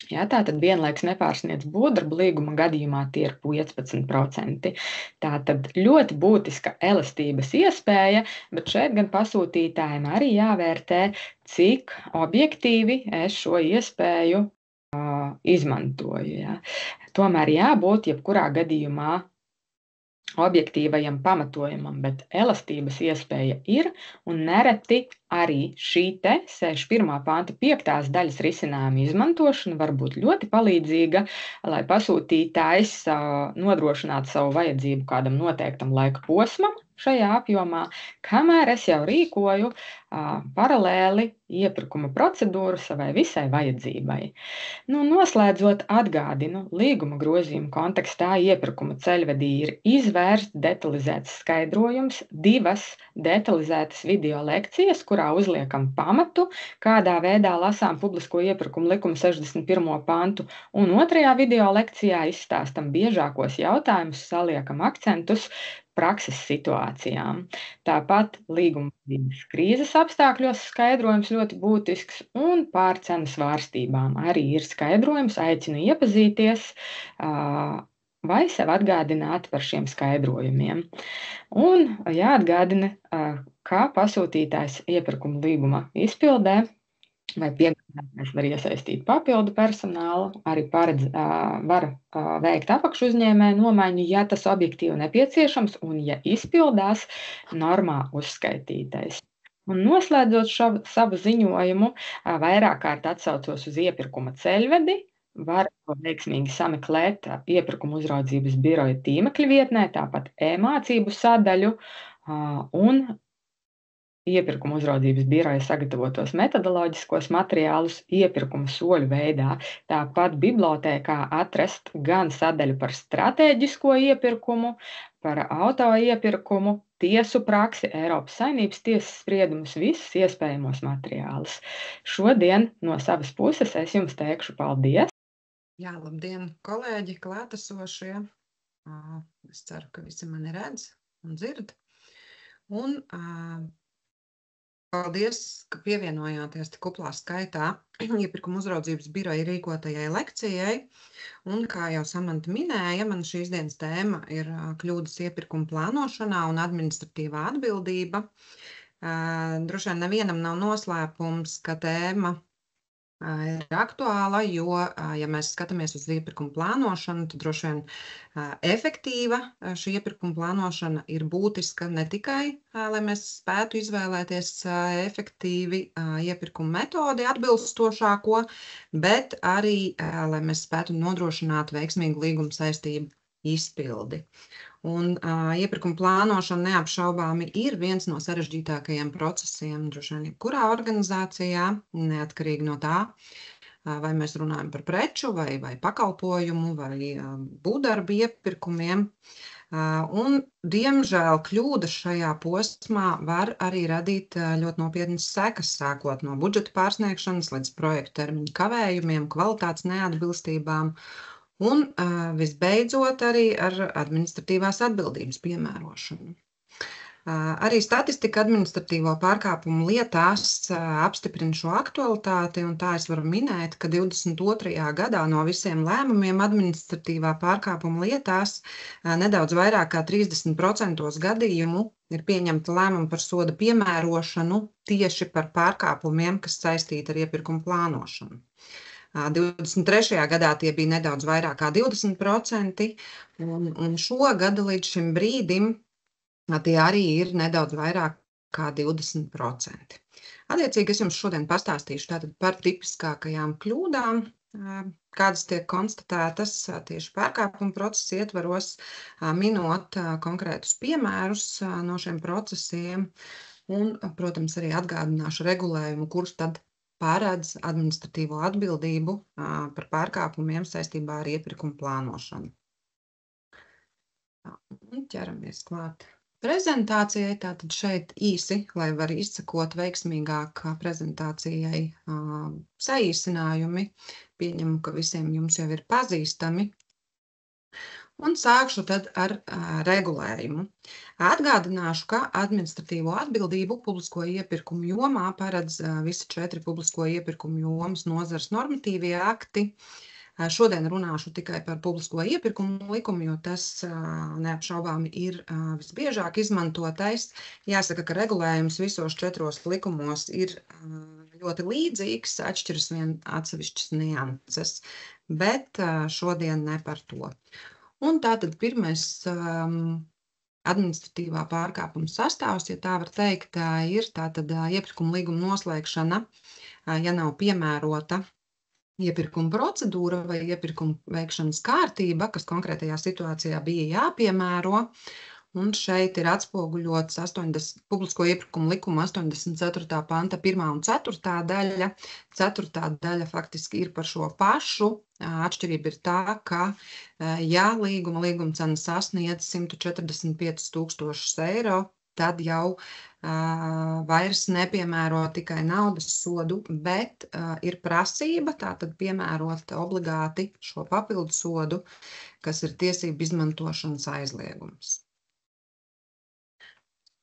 Ja, tātad vienlaiks nepārsniedz būvdarbu līguma gadījumā tie ir 15%. Tātad ļoti būtiska elastības iespēja, bet šeit gan pasūtītājiem arī jāvērtē, cik objektīvi es šo iespēju izmantoju. Ja. Tomēr jābūt jebkurā gadījumā objektīvajam pamatojumam, bet elastības iespēja ir, un nereti arī šī te 61. panta 5. daļas risinājuma izmantošana var būt ļoti palīdzīga, lai pasūtītājs nodrošinātu savu vajadzību kādam noteiktam laika posmam šajā apjomā, kamēr es jau rīkoju paralēli iepirkuma procedūru savai visai vajadzībai. Noslēdzot atgādinu, līguma grozījuma kontekstā iepirkuma ceļvedī ir izvērsts detalizēts skaidrojums, 2 detalizētas video lekcijas, kurā uzliekam pamatu, kādā veidā lasām publisko iepirkumu likuma 61. pantu, un 2. video lekcijā izstāstam biežākos jautājumus, saliekam akcentus prakses situācijām. Tāpat līguma krīzes apstākļos skaidrojums ļoti būtisks, un pār cenu svārstībām arī ir skaidrojums, aicinu iepazīties vai sev atgādināt par šiem skaidrojumiem. Un jāatgādina, kā pasūtītājs iepirkuma līguma izpildē vai piegādātājs var iesaistīt papildu personālu, arī var veikt apakšu uzņēmēju nomaiņu, ja tas objektīvi nepieciešams un ja izpildās normā uzskaitītais. Un noslēdzot savu ziņojumu, vairāk kārt atsaucos uz iepirkuma ceļvedi, var to veiksmīgi sameklēt iepirkuma uzraudzības biroja tīmekļa vietnē, tāpat e-mācību sadaļu un iepirkuma uzraudzības biroja sagatavotos metodoloģiskos materiālus iepirkuma soļu veidā. Tāpat bibliotēkā atrast gan sadaļu par stratēģisko iepirkumu, par auto iepirkumu, tiesu praksi, Eiropas Saimnības tiesas spriedumus, visus iespējamos materiālus. Šodien no savas puses es jums teikšu paldies. Jā, labdien, kolēģi, klātesošie. Es ceru, ka visi mani redz un dzird. Un paldies, ka pievienojāties tik kuplā skaitā iepirkuma uzraudzības biroja rīkotajai lekcijai. Un, kā jau Samanta minēja, man šīs dienas tēma ir kļūdas iepirkuma plānošanā un administratīvā atbildība. Droši vien nevienam nav noslēpums, ka tēma ir aktuāla, jo, ja mēs skatāmies uz iepirkuma plānošanu, tad droši vien efektīva šī iepirkuma plānošana ir būtiska ne tikai, lai mēs spētu izvēlēties efektīvi iepirkuma metodi atbilstošāko, bet arī, lai mēs spētu nodrošināt veiksmīgu līguma saistību izpildi. Un iepirkuma plānošana neapšaubāmi ir viens no sarežģītākajiem procesiem, droši vien jebkurā organizācijā, neatkarīgi no tā, vai mēs runājam par preču vai pakalpojumu vai būvdarbu iepirkumiem. Un, diemžēl, kļūdas šajā posmā var arī radīt ļoti nopietnas sekas, sākot no budžeta pārsniegšanas līdz projektu termiņu kavējumiem, kvalitātes neatbilstībām. Un visbeidzot arī ar administratīvās atbildības piemērošanu. Arī statistika administratīvo pārkāpumu lietās apstiprina šo aktualitāti, un tā es varu minēt, ka 22. gadā no visiem lēmumiem administratīvā pārkāpuma lietās nedaudz vairāk kā 30% gadījumu ir pieņemta lēmuma par soda piemērošanu tieši par pārkāpumiem, kas saistīti ar iepirkumu plānošanu. 23. gadā tie bija nedaudz vairāk kā 20%, un šogad līdz šim brīdim tie arī ir nedaudz vairāk kā 20%. Attiecīgi es jums šodien pastāstīšu tātad par tipiskākajām kļūdām, kādas tiek konstatētas tieši pārkāpuma procesa ietvaros, minot konkrētus piemērus no šiem procesiem, un, protams, arī atgādināšu regulējumu, kurš tad paredz administratīvo atbildību par pārkāpumiem saistībā ar iepirkumu plānošanu. Un ķeramies klāt prezentācijai, tātad šeit īsi, lai var izsakot veiksmīgāk prezentācijai saīsinājumi. Pieņemu, ka visiem jums jau ir pazīstami. Un sākšu tad ar regulējumu. Atgādināšu, ka administratīvo atbildību publisko iepirkumu jomā paredz visi 4 publisko iepirkumu jomas nozares normatīvie akti. Šodien runāšu tikai par publisko iepirkumu likumu, jo tas neapšaubāmi ir visbiežāk izmantotais. Jāsaka, ka regulējums visos 4 likumos ir ļoti līdzīgs, atšķiras vien atsevišķas nianses, bet šodien ne par to. Un tātad pirmais administratīvā pārkāpuma sastāvs, ja tā var teikt, ir tātad iepirkuma līguma noslēgšana, ja nav piemērota iepirkuma procedūra vai iepirkuma veikšanas kārtība, kas konkrētajā situācijā bija jāpiemēro. Un šeit ir atspoguļots publisko iepirkumu likuma 84. panta 1. un 4. daļa. 4. daļa faktiski ir par šo pašu. Atšķirība ir tā, ka ja līguma cena sasniedz 145 000 eiro, tad jau vairs nepiemēro tikai naudas sodu, bet ir prasība tātad piemērot obligāti šo papildu sodu, kas ir tiesību izmantošanas aizliegums.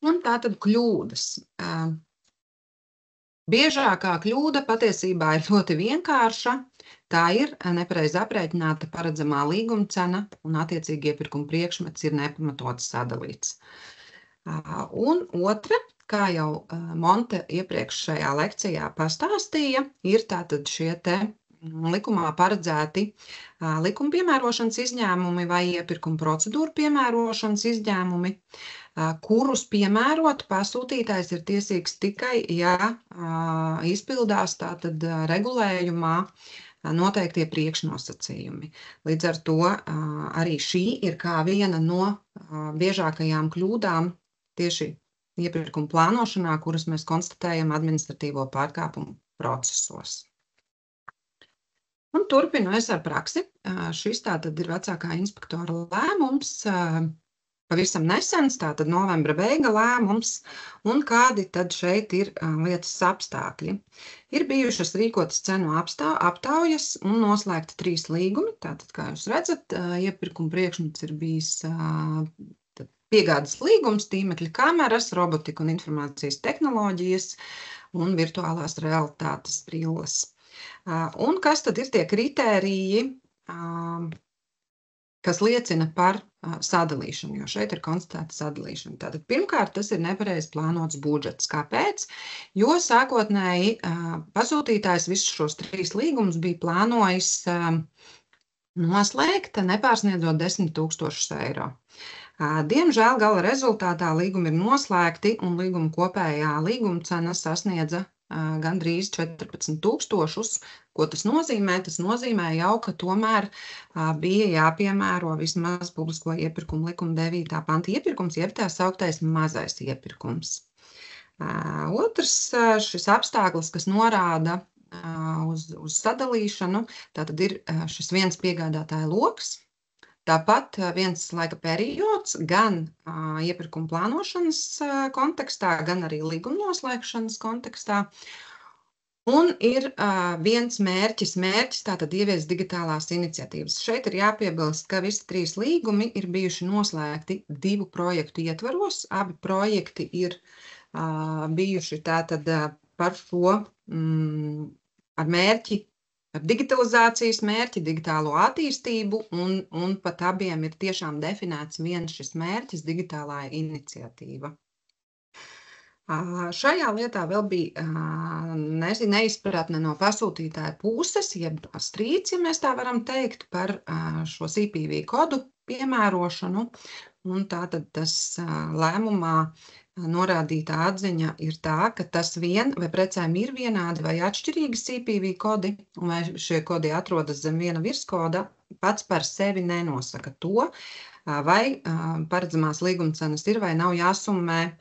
Un tātad kļūdas. Biežākā kļūda patiesībā ir ļoti vienkārša. Tā ir nepareizi aprēķināta paredzamā līguma cena un attiecīgi iepirkuma priekšmets ir nepamatots sadalīts. Un otra, kā jau Monte iepriekšējā lekcijā pastāstīja, ir tātad šie te likumā paredzēti likuma piemērošanas izņēmumi vai iepirkuma procedūru piemērošanas izņēmumi, kurus piemērot pasūtītājs ir tiesīgs tikai, ja izpildās tātad regulējumā noteiktie priekšnosacījumi. Līdz ar to arī šī ir kā viena no biežākajām kļūdām tieši iepirkuma plānošanā, kuras mēs konstatējam administratīvo pārkāpumu procesos. Un turpinu es ar praksi. Šis tātad ir vecākā inspektora lēmums, pavisam nesens, tātad novembra beiga lēmums, un kādi tad šeit ir lietas apstākļi. Ir bijušas rīkotas cenu aptaujas un noslēgti 3 līgumi. Tātad, kā jūs redzat, iepirkuma priekšmets ir bijis piegādes līgums, tīmekļa kameras, robotika un informācijas tehnoloģijas un virtuālās realitātes brilles. Un kas tad ir tie kritēriji, kas liecina par sadalīšanu, jo šeit ir konstatēta sadalīšana. Tātad pirmkārt, tas ir nepareizi plānots budžets. Kāpēc? Jo sākotnēji pasūtītājs visus šos 3 līgumus bija plānojis noslēgt, nepārsniedzot 10 000 eiro. Diemžēl gala rezultātā līgumi ir noslēgti un līguma kopējā līguma cena sasniedza gandrīz 14 000. Ko tas nozīmē? Tas nozīmē jau, ka tomēr bija jāpiemēro vismaz publisko iepirkumu likuma 9. panta iepirkums, jeb tā sauktais mazais iepirkums. Otrs šis apstākļus, kas norāda uz sadalīšanu, tātad ir šis viens piegādātāja loks, tāpat viens laika periods gan iepirkuma plānošanas kontekstā, gan arī līguma noslēgšanas kontekstā. Un ir viens mērķis, tātad ieviest digitālās iniciatīvas. Šeit ir jāpiebilst, ka visi 3 līgumi ir bijuši noslēgti 2 projektu ietvaros. Abi projekti ir bijuši tātad par šo ar mērķi, ar digitalizācijas mērķi, digitālo attīstību, un pat abiem ir tiešām definēts viens šis mērķis, digitālā iniciatīva. Šajā lietā vēl bija neizpratne no pasūtītāja puses, jeb strīds, ja mēs tā varam teikt, par šo CPV kodu piemērošanu, un tātad tas lēmumā norādītā atziņa ir tā, ka tas vai precēm ir vienādi vai atšķirīgi CPV kodi, un vai šie kodi atrodas zem viena virskoda, pats par sevi nenosaka to, vai paredzamās līguma cenas ir vai nav jāsummē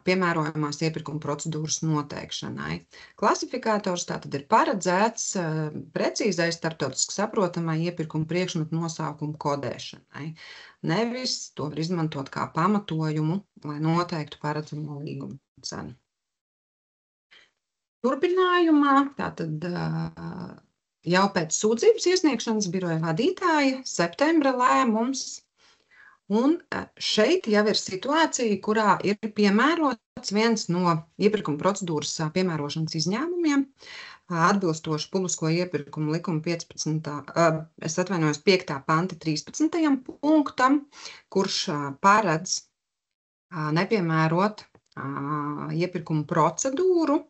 piemērojamās iepirkuma procedūras noteikšanai. Klasifikators tātad ir paredzēts precīzai starptautiski saprotamai iepirkuma priekšmetu nosaukumu kodēšanai. Nevis to var izmantot kā pamatojumu, lai noteiktu paredzamo līguma cenu. Turpinājumā, tātad jau pēc sūdzības iesniegšanas biroja vadītāja septembra lēmums. Un šeit jau ir situācija, kurā ir piemērots viens no iepirkuma procedūras piemērošanas izņēmumiem, atbilstoši publisko iepirkumu likuma 5. panta 13. punktam, kurš paredz nepiemērot iepirkumu procedūru,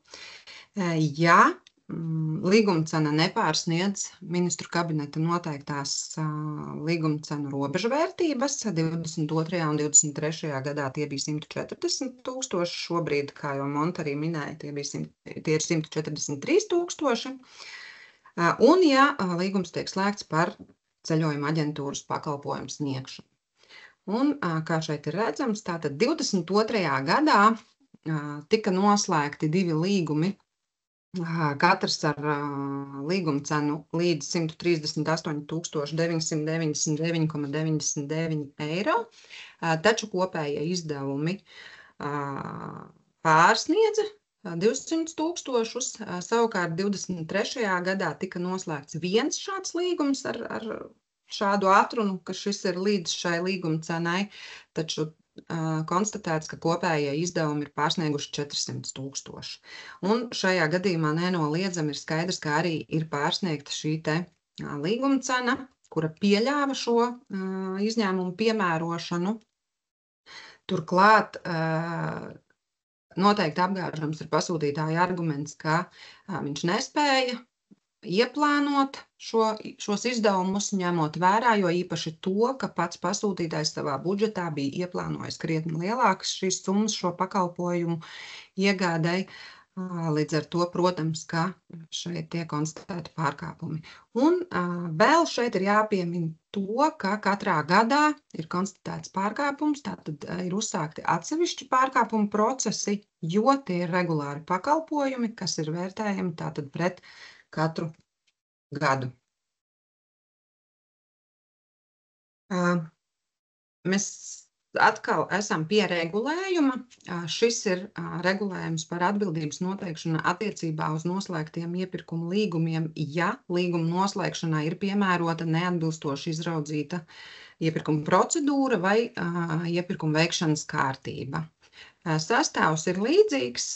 ja līguma cena nepārsniedz ministru kabineta noteiktās līguma cenu robežvērtības. 22. un 23. gadā tie bija 140 000, šobrīd, kā jau Monta arī minēja, tie ir 143 000. Un ja līgums tiek slēgts par ceļojuma aģentūras pakalpojumu sniegšanu. Un kā šeit ir redzams, tātad 22. gadā tika noslēgti 2 līgumi, katrs ar līguma cenu līdz 138 999,99 eiro, taču kopējie izdevumi pārsniedza 200 000, savukārt 23. gadā tika noslēgts viens šāds līgums ar šādu atrunu, ka šis ir līdz šai līguma cenai, taču konstatēts, ka kopējie izdevumi ir pārsnieguši 400 000. Un šajā gadījumā nenoliedzami ir skaidrs, ka arī ir pārsniegta šī te līguma cena, kura pieļāva šo izņēmumu piemērošanu. Turklāt noteikti apgāžams ir pasūtītāja arguments, ka viņš nespēja ieplānot šos izdevumus, ņemot vērā, jo īpaši to, ka pats pasūtītājs savā budžetā bija ieplānojis krietni lielākas šīs summas šo pakalpojumu iegādai. Līdz ar to, protams, ka šeit tiek konstatēti pārkāpumi. Un vēl šeit ir jāpiemina to, ka katrā gadā ir konstatēts pārkāpums, tātad ir uzsākti atsevišķi pārkāpumu procesi, jo tie ir regulāri pakalpojumi, kas ir vērtējami tātad pret katru gadu. Mēs atkal esam pie regulējuma. Šis ir regulējums par atbildības noteikšanu attiecībā uz noslēgtiem iepirkuma līgumiem, ja līguma noslēgšanā ir piemērota neatbilstoši izraudzīta iepirkuma procedūra vai iepirkuma veikšanas kārtība. Sastāvs ir līdzīgs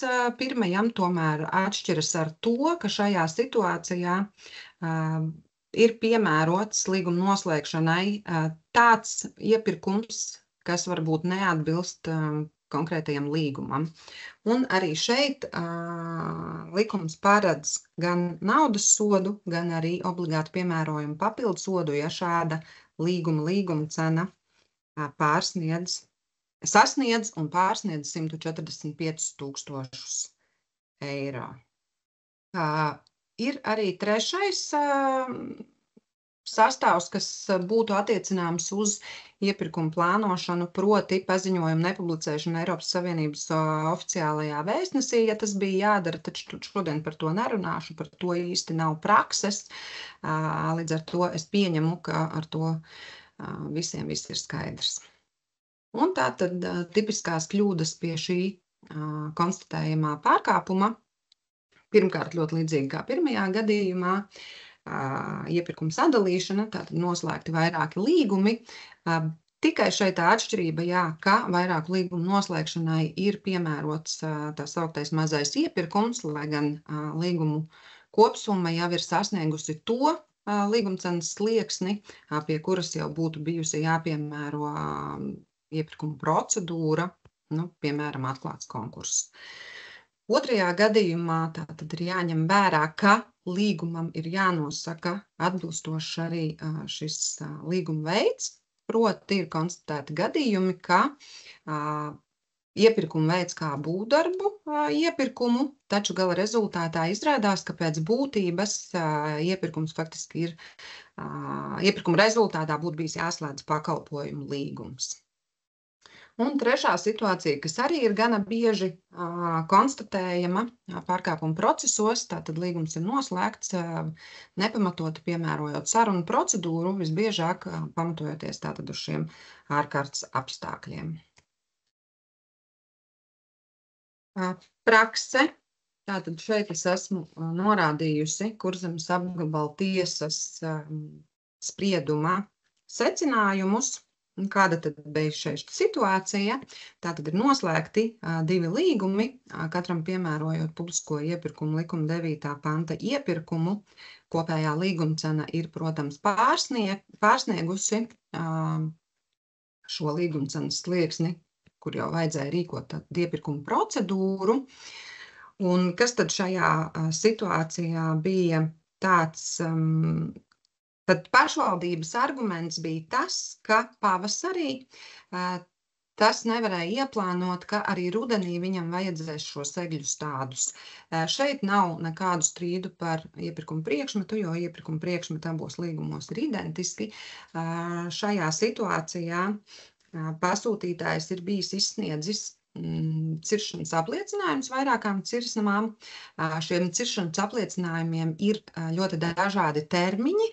pirmajam, tomēr atšķiras ar to, ka šajā situācijā ir piemērots līguma noslēgšanai tāds iepirkums, kas varbūt neatbilst konkrētajam līgumam. Un arī šeit likums paredz gan naudas sodu, gan arī obligāti piemērojumu papildu sodu, ja šāda līguma cena sasniedz un pārsniedz 145 000 eiro. Ir arī trešais sastāvs, kas būtu attiecināms uz iepirkumu plānošanu, proti paziņojumu nepublicēšanu Eiropas Savienības oficiālajā vēstnesī, ja tas bija jādara, taču šodien par to nerunāšu, par to īsti nav prakses. Līdz ar to es pieņemu, ka ar to visiem viss ir skaidrs. Un tātad tipiskās kļūdas pie šī konstatējamā pārkāpuma, pirmkārt ļoti līdzīgi kā pirmajā gadījumā, iepirkuma sadalīšana, tātad noslēgti vairāki līgumi. Tikai šeit tā atšķirība, ka vairāku līgumu noslēgšanai ir piemērots tā sauktais mazais iepirkums, lai gan līgumu kopsumma jau ir sasniegusi to līgumcenas slieksni, pie kuras jau būtu bijusi jāpiemēro iepirkuma procedūra, piemēram, atklāts konkurss. Otrajā gadījumā tātad ir jāņem vērā, ka līgumam ir jānosaka atbilstoši arī šis līguma veids, proti ir konstatēti gadījumi, ka iepirkuma veids kā būvdarbu iepirkumu, taču gala rezultātā izrādās, ka pēc būtības iepirkums faktiski ir, iepirkuma rezultātā būtu bijis jāslēdz pakalpojumu līgums. Un trešā situācija, kas arī ir gana bieži konstatējama pārkāpuma procesos, tātad līgums ir noslēgts, nepamatoti piemērojot sarunu procedūru, visbiežāk pamatojoties tātad uz šiem ārkārtas apstākļiem. Prakse. Tātad šeit es esmu norādījusi Kurzemes apgabala tiesas sprieduma secinājumus. Kāda tad bija šeit situācija? Tātad ir noslēgti 2 līgumi, katram piemērojot publisko iepirkumu likuma 9. panta iepirkumu. Kopējā līguma cena ir, protams, pārsniegusi šo līguma cenas slieksni, kur jau vajadzēja rīkot iepirkumu procedūru. Un kas tad šajā situācijā bija tāds? Tad pašvaldības arguments bija tas, ka pavasarī tas nevarēja ieplānot, ka arī rudenī viņam vajadzēs šos egļu stādus. Šeit nav nekādu strīdu par iepirkuma priekšmetu, jo iepirkuma priekšmeti abos līgumos ir identiski. Šajā situācijā pasūtītājs ir bijis izsniedzis ciršanas apliecinājumus vairākām cirsnamām. Šiem ciršanas apliecinājumiem ir ļoti dažādi termiņi,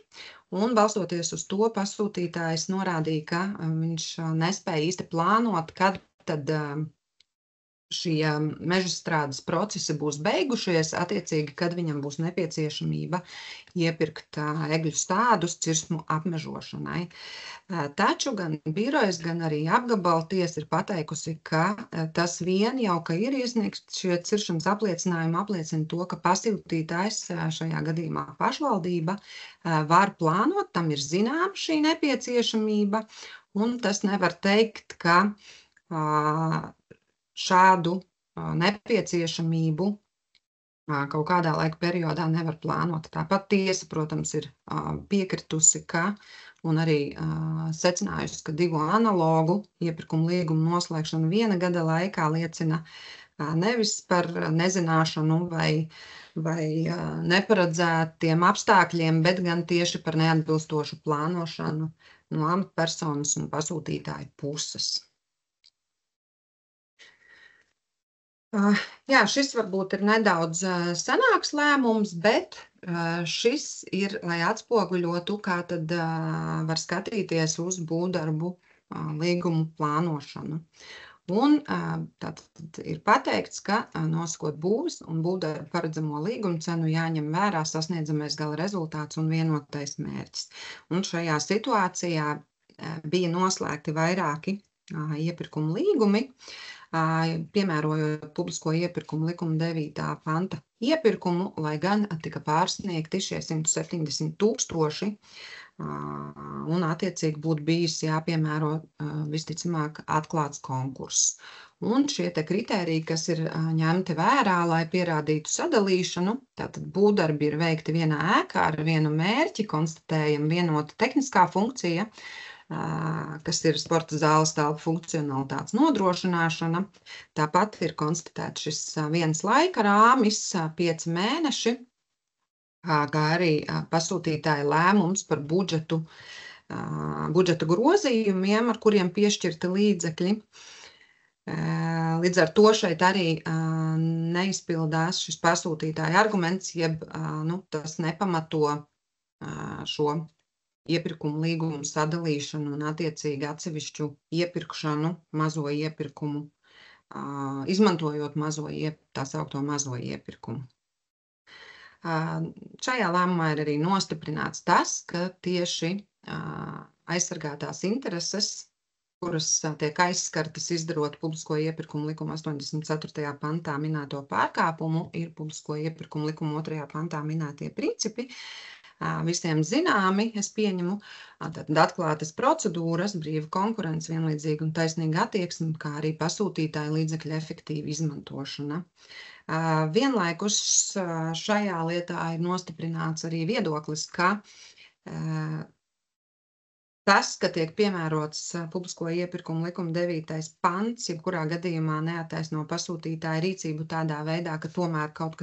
un balstoties uz to pasūtītājs norādīja, ka viņš nespēja īsti plānot, kad tad šie mežastrādes procesi būs beigušies, attiecīgi, kad viņam būs nepieciešamība iepirkt egļu stādus cirsmu apmežošanai. Taču gan birojas, gan arī apgabala tiesa ir pateikusi, ka tas vien jau, ka ir iesniegts šie ciršanas apliecinājumi, apliecina to, ka pasūtītājs, šajā gadījumā pašvaldība, var plānot, tam ir zināma šī nepieciešamība, un tas nevar teikt, ka šādu nepieciešamību kaut kādā laika periodā nevar plānot. Tāpat tiesa, protams, ir piekritusi, un arī secinājusi, ka 2 analogu iepirkuma līgumu noslēgšana 1 gada laikā liecina nevis par nezināšanu vai neparedzētiem apstākļiem, bet gan tieši par neatbilstošu plānošanu no amatpersonas un pasūtītāju puses. Jā, šis varbūt ir nedaudz senāks lēmums, bet šis ir, lai atspoguļotu, kā tad var skatīties uz būvdarbu līgumu plānošanu. Un tātad ir pateikts, ka nosakot būvs un būvdarbu paredzamo līgumu cenu jāņem vērā sasniedzamais gala rezultāts un vienotais mērķis. Un šajā situācijā bija noslēgti vairāki iepirkuma līgumi, piemērojot publisko iepirkumu likuma 9. panta iepirkumu, lai gan tika pārsniegti šie 170 000, un attiecīgi būtu bijis jāpiemēro visticamāk atklāts konkurss. Un šie te kritēriji, kas ir ņemti vērā, lai pierādītu sadalīšanu, tātad būvdarbi ir veikti vienā ēkā ar vienu mērķi, konstatējam vienota tehniskā funkcija, kas ir sporta zāles telpu funkcionalitātes nodrošināšana. Tāpat ir konstatēts šis viens laika rāmis, 5 mēneši, kā arī pasūtītāja lēmums par budžeta grozījumiem, ar kuriem piešķirti līdzekļi. Līdz ar to šeit arī neizpildās šis pasūtītāja arguments, jeb tas nepamato šo iepirkumu līgumu sadalīšanu un attiecīgi atsevišķu iepirkšanu, mazo iepirkumu, izmantojot tā saukto mazo iepirkumu. Šajā lēmumā ir arī nostiprināts tas, ka tieši aizsargātās intereses, kuras tiek aizskartas izdarot publisko iepirkumu likuma 84. pantā minēto pārkāpumu, ir publisko iepirkumu likuma 2. pantā minētie principi, visiem zināmi, es pieņemu, tad atklātas procedūras, brīva konkurence, vienlīdzīga un taisnīga attieksme, kā arī pasūtītāja līdzekļu efektīva izmantošana. Vienlaikus šajā lietā ir nostiprināts arī viedoklis, ka tas, ka tiek piemērots publisko iepirkumu likuma 9. pants, jebkurā gadījumā neattaisno pasūtītāja rīcību tādā veidā, ka tomēr kaut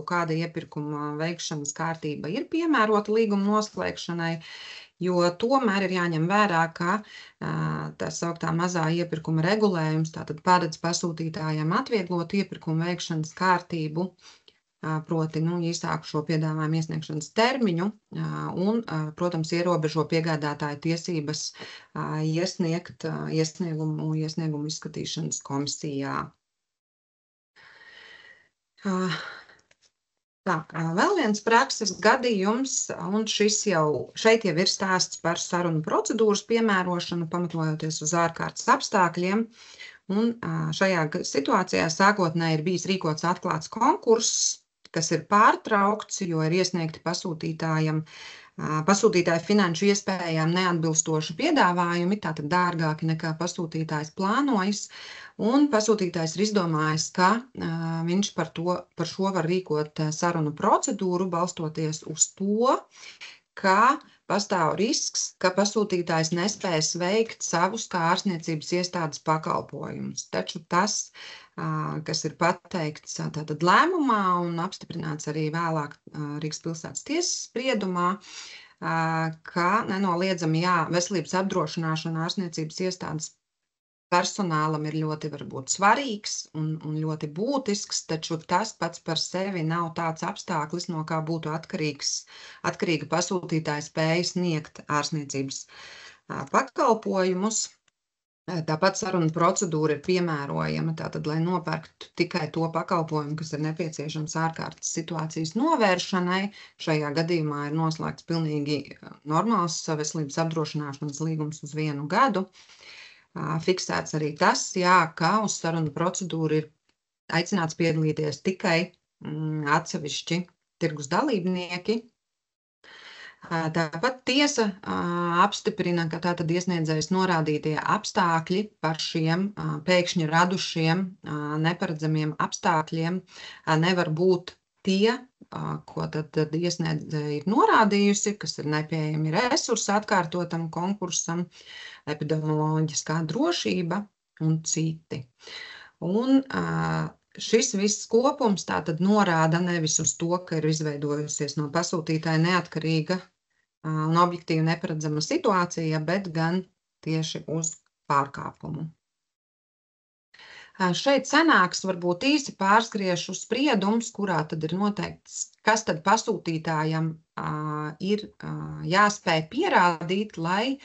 kāda iepirkuma veikšanas kārtība ir piemērota līguma noslēgšanai, jo tomēr ir jāņem vērā, ka tā sauktā mazā iepirkuma regulējums tātad paredz pasūtītājiem atvieglot iepirkuma veikšanas kārtību, proti īsāku šo piedāvājumu iesniegšanas termiņu un, protams, ierobežo piegādātāju tiesības iesniegt iesniegumu izskatīšanas komisijā. Vēl viens prakses gadījums, un šeit jau ir stāsts par sarunu procedūras piemērošanu, pamatojoties uz ārkārtas apstākļiem. Un šajā situācijā sākotnēji ir bijis rīkots atklāts konkurss, kas ir pārtraukts, jo ir iesniegti pasūtītāju finanšu iespējām neatbilstoši piedāvājumi, tātad dārgāki nekā pasūtītājs plānojas, un pasūtītājs ir izdomājis, ka viņš par šo var rīkot sarunu procedūru, balstoties uz to, ka pastāv risks, ka pasūtītājs nespēs veikt savus kā ārstniecības iestādes pakalpojumus. Taču tas, kas ir pateikts tātad lēmumā un apstiprināts arī vēlāk Rīgas pilsētas tiesas spriedumā, ka nenoliedzami veselības apdrošināšana ārstniecības iestādes personālam ir ļoti varbūt svarīgs un ļoti būtisks, taču tas pats par sevi nav tāds apstākļis, no kā būtu atkarīga pasūtītāja spēja sniegt ārstniecības pakalpojumus. Tāpat saruna procedūra ir piemērojama, tātad, lai nopērktu tikai to pakalpojumu, kas ir nepieciešams ārkārtas situācijas novēršanai. Šajā gadījumā ir noslēgts pilnīgi normāls veselības apdrošināšanas līgums uz 1 gadu. Fiksēts arī tas, ka uz sarunu procedūru ir aicināts piedalīties tikai atsevišķi tirgus dalībnieki. Tāpat tiesa apstiprina, ka tātad iesniedzējs norādītie apstākļi par šiem pēkšņi radušiem neparedzamiem apstākļiem nevar būt tie, ko tad iesniedzēja ir norādījusi, kas ir nepieejami resursi atkārtotam konkursam, epidemioloģiskā drošība un citi. Un šis viss kopums tātad norāda nevis uz to, ka ir izveidojusies no pasūtītāja neatkarīga un objektīvi neparedzama situācija, bet gan tieši uz pārkāpumu. Šeit sanāks varbūt īsi pārskriešu spriedums, kurā tad ir noteikts, kas tad pasūtītājam ir jāspēj pierādīt, lai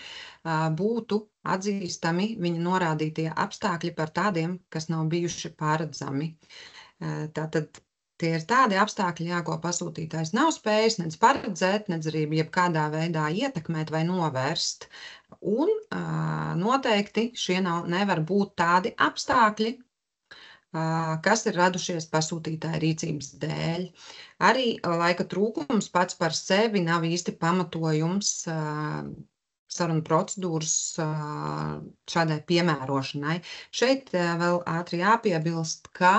būtu atzīstami viņa norādītie apstākļi par tādiem, kas nav bijuši paredzami. Tātad tie ir tādi apstākļi, ko pasūtītājs nav spējis nec paredzēt, nec arī jebkādā veidā ietekmēt vai novērst. Un noteikti šie nevar būt tādi apstākļi, kas ir radušies pasūtītāja rīcības dēļ. Arī laika trūkums pats par sevi nav īsti pamatojums sarunu procedūras šādai piemērošanai. Šeit vēl ātri jāpiebilst, ka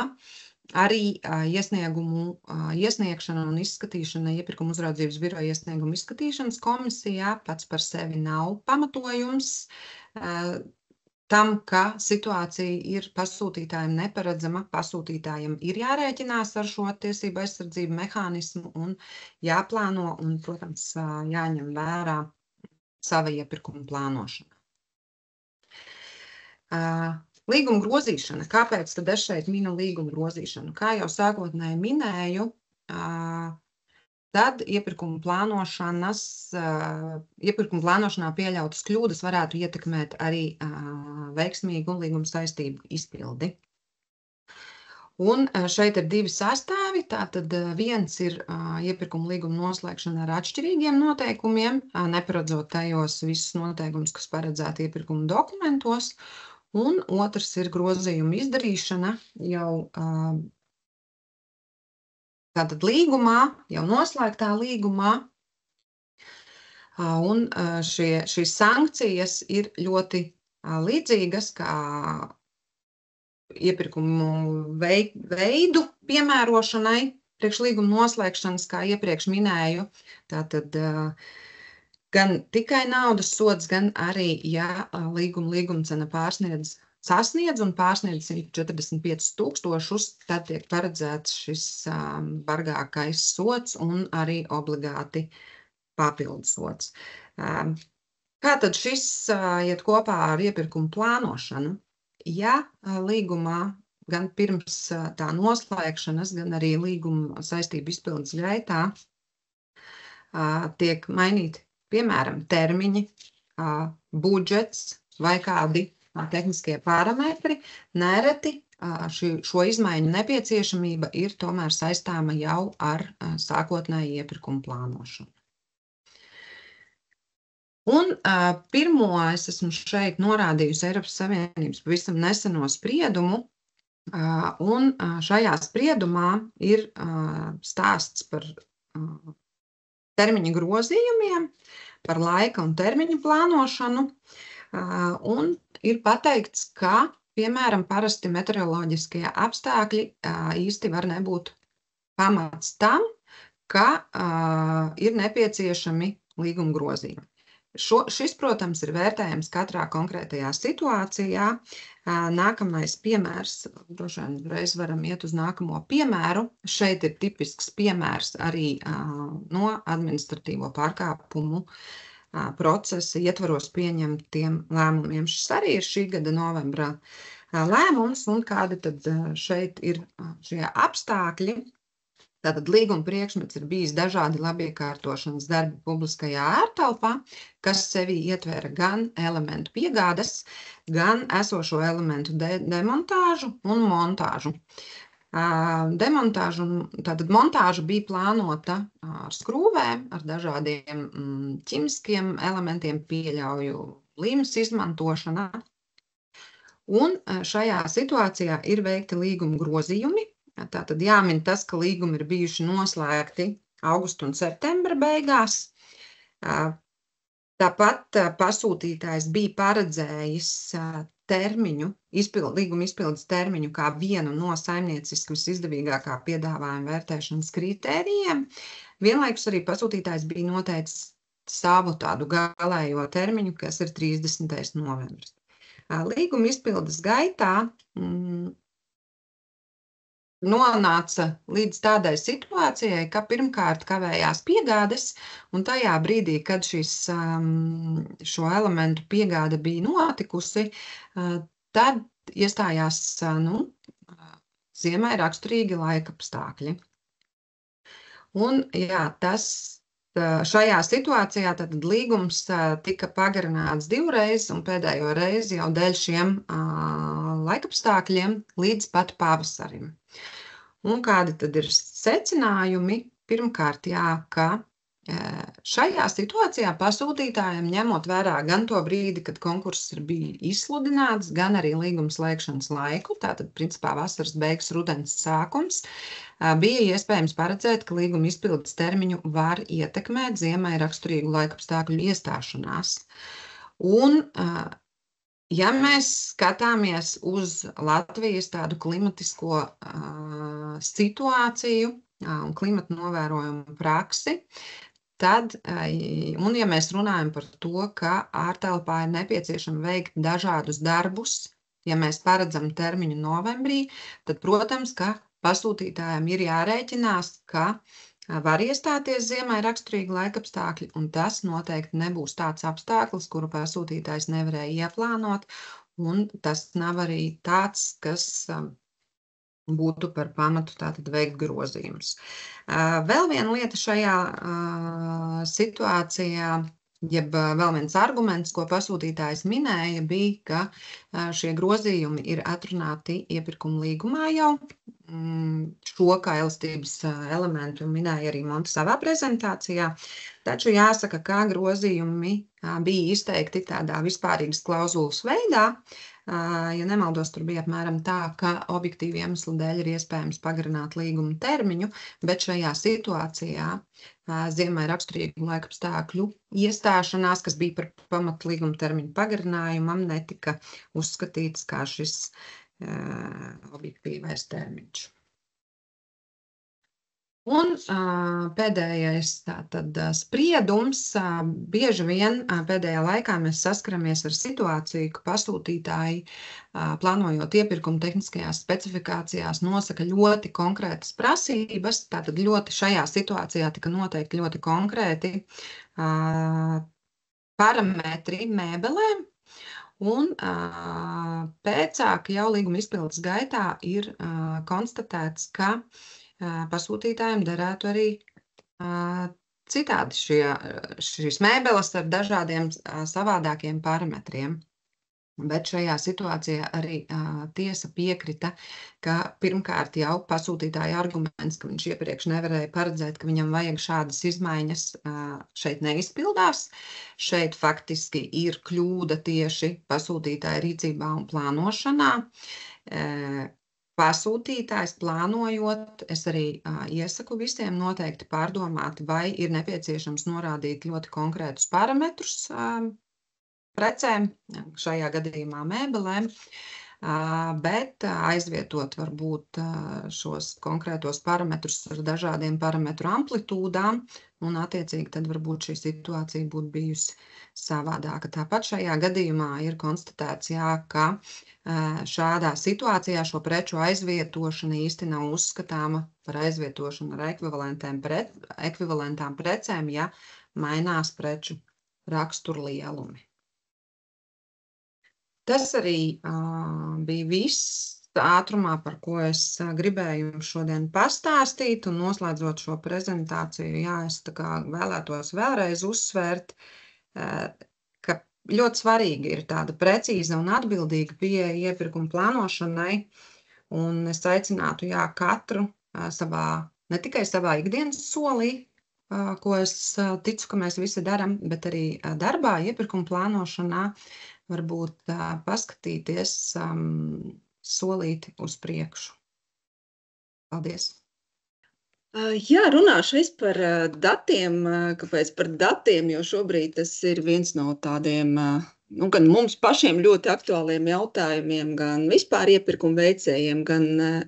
arī iesniegumu iesniegšana un izskatīšana iepirkuma uzraudzības biroja iesniegumu izskatīšanas komisijā pats par sevi nav pamatojums tam, ka situācija ir pasūtītājiem neparedzama. Pasūtītājiem ir jārēķinās ar šo tiesību aizsardzību mehānismu un jāplāno un, protams, jāņem vērā sava iepirkuma plānošana. Līguma grozīšana. Kāpēc tad es šeit minu līguma grozīšanu? Kā jau sākotnēji minēju, tad iepirkuma plānošanā pieļautas kļūdas varētu ietekmēt arī veiksmīgu līguma saistību izpildi. Un šeit ir divi sastāvi. Tātad viens ir iepirkuma līguma noslēgšana ar atšķirīgiem noteikumiem, neparedzot tajos visus noteikumus, kas paredzēti iepirkuma dokumentos. Un otrs ir grozījuma izdarīšana jau tātad līgumā, jau noslēgtā līgumā. Un šīs sankcijas ir ļoti līdzīgas kā iepirkumu veidu piemērošanai priekš līguma noslēgšanas, kā iepriekš minēju. Tātad gan tikai naudas sods, gan arī, ja līguma cena sasniedz un pārsniedz 145,000, tad tiek paredzēts šis bargākais sods un arī obligāti papildu sods. Kā tad šis iet kopā ar iepirkumu plānošanu? Ja līgumā gan pirms tā noslēgšanas, gan arī līguma saistību izpildes gaitā tiek mainīti, piemēram, termiņi, budžets vai kādi tehniskie parametri, nereti šo izmaiņu nepieciešamība ir tomēr saistāma jau ar sākotnēju iepirkumu plānošanu. Un pirmo es esmu šeit norādījusi Eiropas Savienības pavisam neseno spriedumu, un šajā spriedumā ir stāsts par termiņu grozījumiem, par laika un termiņu plānošanu, un ir pateikts, ka, piemēram, parasti meteoroloģiskie apstākļi īsti var nebūt pamats tam, ka ir nepieciešami līguma grozījumi. Šis, protams, ir vērtējams katrā konkrētajā situācijā. Nākamais piemērs, droši vien reiz varam iet uz nākamo piemēru. Šeit ir tipisks piemērs arī no administratīvo pārkāpumu procesa ietvaros pieņemtiem lēmumiem. Šis arī ir šī gada novembra lēmums, un kādi tad šeit ir šie apstākļi. Tātad līguma priekšmets ir bijis dažādi labiekārtošanas darbi publiskajā ārtelpā, kas sevī ietvēra gan elementu piegādes, gan esošo elementu demontāžu un montāžu. Tātad montāža bija plānota ar skrūvēm, ar dažādiem ķīmiskiem elementiem, pieļauju līmes izmantošanā. Un šajā situācijā ir veikti līguma grozījumi. Tātad jāmin tas, ka līgumi ir bijuši noslēgti augusta un septembra beigās. Tāpat pasūtītājs bija paredzējis līguma izpildes termiņu kā vienu no saimnieciski visizdevīgākā piedāvājuma vērtēšanas kritērijiem. Vienlaikus arī pasūtītājs bija noteicis savu tādu galējo termiņu, kas ir 30. novembris. Līguma izpildes gaitā nonāca līdz tādai situācijai, ka pirmkārt kavējās piegādes, un tajā brīdī, kad šo elementu piegāde bija notikusi, tad iestājās ziemai raksturīgi laikapstākļi. Un, jā, šajā situācijā tad līgums tika pagarināts 2 reizes, un pēdējo reizi jau dēļ šiem laikapstākļiem līdz pat pavasarim. Un kādi tad ir secinājumi? Pirmkārt, jā, ka šajā situācijā pasūtītājiem, ņemot vērā gan to brīdi, kad konkurss bija izsludināts, gan arī līguma slēgšanas laiku, tātad principā vasaras beigas, rudens sākums, bija iespējams paredzēt, ka līguma izpildes termiņu var ietekmēt ziemai raksturīgu laikapstākļu iestāšanās. Un, ja mēs skatāmies uz Latvijas tādu klimatisko situāciju un klimata novērojumu praksi, tad, un ja mēs runājam par to, ka ārtelpā ir nepieciešami veikt dažādus darbus, ja mēs paredzam termiņu novembrī, tad, protams, ka pasūtītājiem ir jārēķinās, ka var iestāties ziemai raksturīgi laikapstākļi, un tas noteikti nebūs tāds apstākļus, kuru pasūtītājs nevarēja ieplānot, un tas nav arī tāds, kas būtu par pamatu tātad veikt grozījumus. Vēl viena lieta šajā situācijā, jeb vēl viens arguments, ko pasūtītājs minēja, bija, ka šie grozījumi ir atrunāti iepirkuma līgumā jau. Šo kā elastības elementu minēja arī Monta savā prezentācijā, taču jāsaka, ka grozījumi bija izteikti tādā vispārīgas klauzulas veidā. Ja nemaldos, tur bija apmēram tā, ka objektīvi iemeslu dēļ ir iespējams pagarināt līguma termiņu, bet šajā situācijā ziemai raksturīgu laikapstākļu iestāšanās, kas bija par pamatu līguma termiņu pagarinājumam, netika uzskatīts kā šis objektīvais termiņš. Un pēdējais tātad spriedums, bieži vien pēdējā laikā mēs saskaramies ar situāciju, ka pasūtītāji, plānojot iepirkumu tehniskajās specifikācijās, nosaka ļoti konkrētas prasības, tātad šajā situācijā tika noteikti ļoti konkrēti parametri mēbelēm, un pēcāk jau līguma izpildes gaitā ir konstatēts, ka pasūtītājiem derētu arī citādi šīs mēbeles ar dažādiem savādākiem parametriem. Bet šajā situācijā arī tiesa piekrita, ka pirmkārt jau pasūtītāja arguments, ka viņš iepriekš nevarēja paredzēt, ka viņam vajag šādas izmaiņas, šeit neizpildās. Šeit faktiski ir kļūda tieši pasūtītāja rīcībā un plānošanā. Pasūtītājs plānojot, es arī iesaku visiem noteikti pārdomāt, vai ir nepieciešams norādīt ļoti konkrētus parametrus precēm, šajā gadījumā mēbelēm, bet aizvietot varbūt šos konkrētos parametrus ar dažādiem parametru amplitūdām, un attiecīgi tad varbūt šī situācija būtu bijusi savādāka. Tāpat šajā gadījumā ir konstatēts, ka šādā situācijā šo preču aizvietošana īsti nav uzskatāma par aizvietošanu ar ekvivalentām precēm, ja mainās preču raksturlielumi. Tas arī bija viss ātrumā, par ko es gribēju jums šodien pastāstīt, un noslēdzot šo prezentāciju, es vēlētos vēlreiz uzsvērt, ka ļoti svarīgi ir tāda precīza un atbildīga pieeja iepirkuma plānošanai, un es aicinātu katru ne tikai savā ikdienas solī, ko es ticu, ka mēs visi daram, bet arī darbā, iepirkuma plānošanā, varbūt paskatīties solīti uz priekšu. Paldies! Jā, runāšu es par datiem. Kāpēc par datiem? Jo šobrīd tas ir viens no tādiem, gan mums pašiem ļoti aktuāliem jautājumiem, gan vispār iepirkuma veicējiem, gan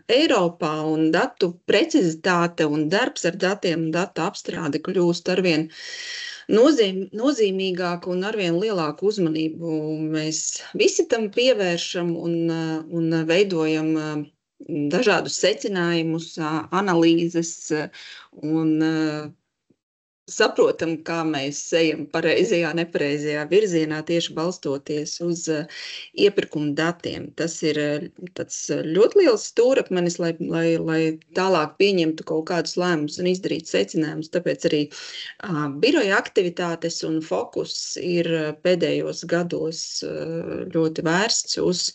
Eiropā, un datu precizitāte un darbs ar datiem un datu apstrāde kļūst arvien nozīmīgāku un arvien lielāku uzmanību mēs visi tam pievēršam un veidojam dažādus secinājumus, analīzes un saprotam, kā mēs ejam pareizajā, nepareizajā virzienā, tieši balstoties uz iepirkuma datiem. Tas ir tāds ļoti liels stūrakmenis, lai tālāk pieņemtu kaut kādus lēmumus un izdarītu secinājumus. Tāpēc arī biroja aktivitātes un fokus ir pēdējos gados ļoti vērsts uz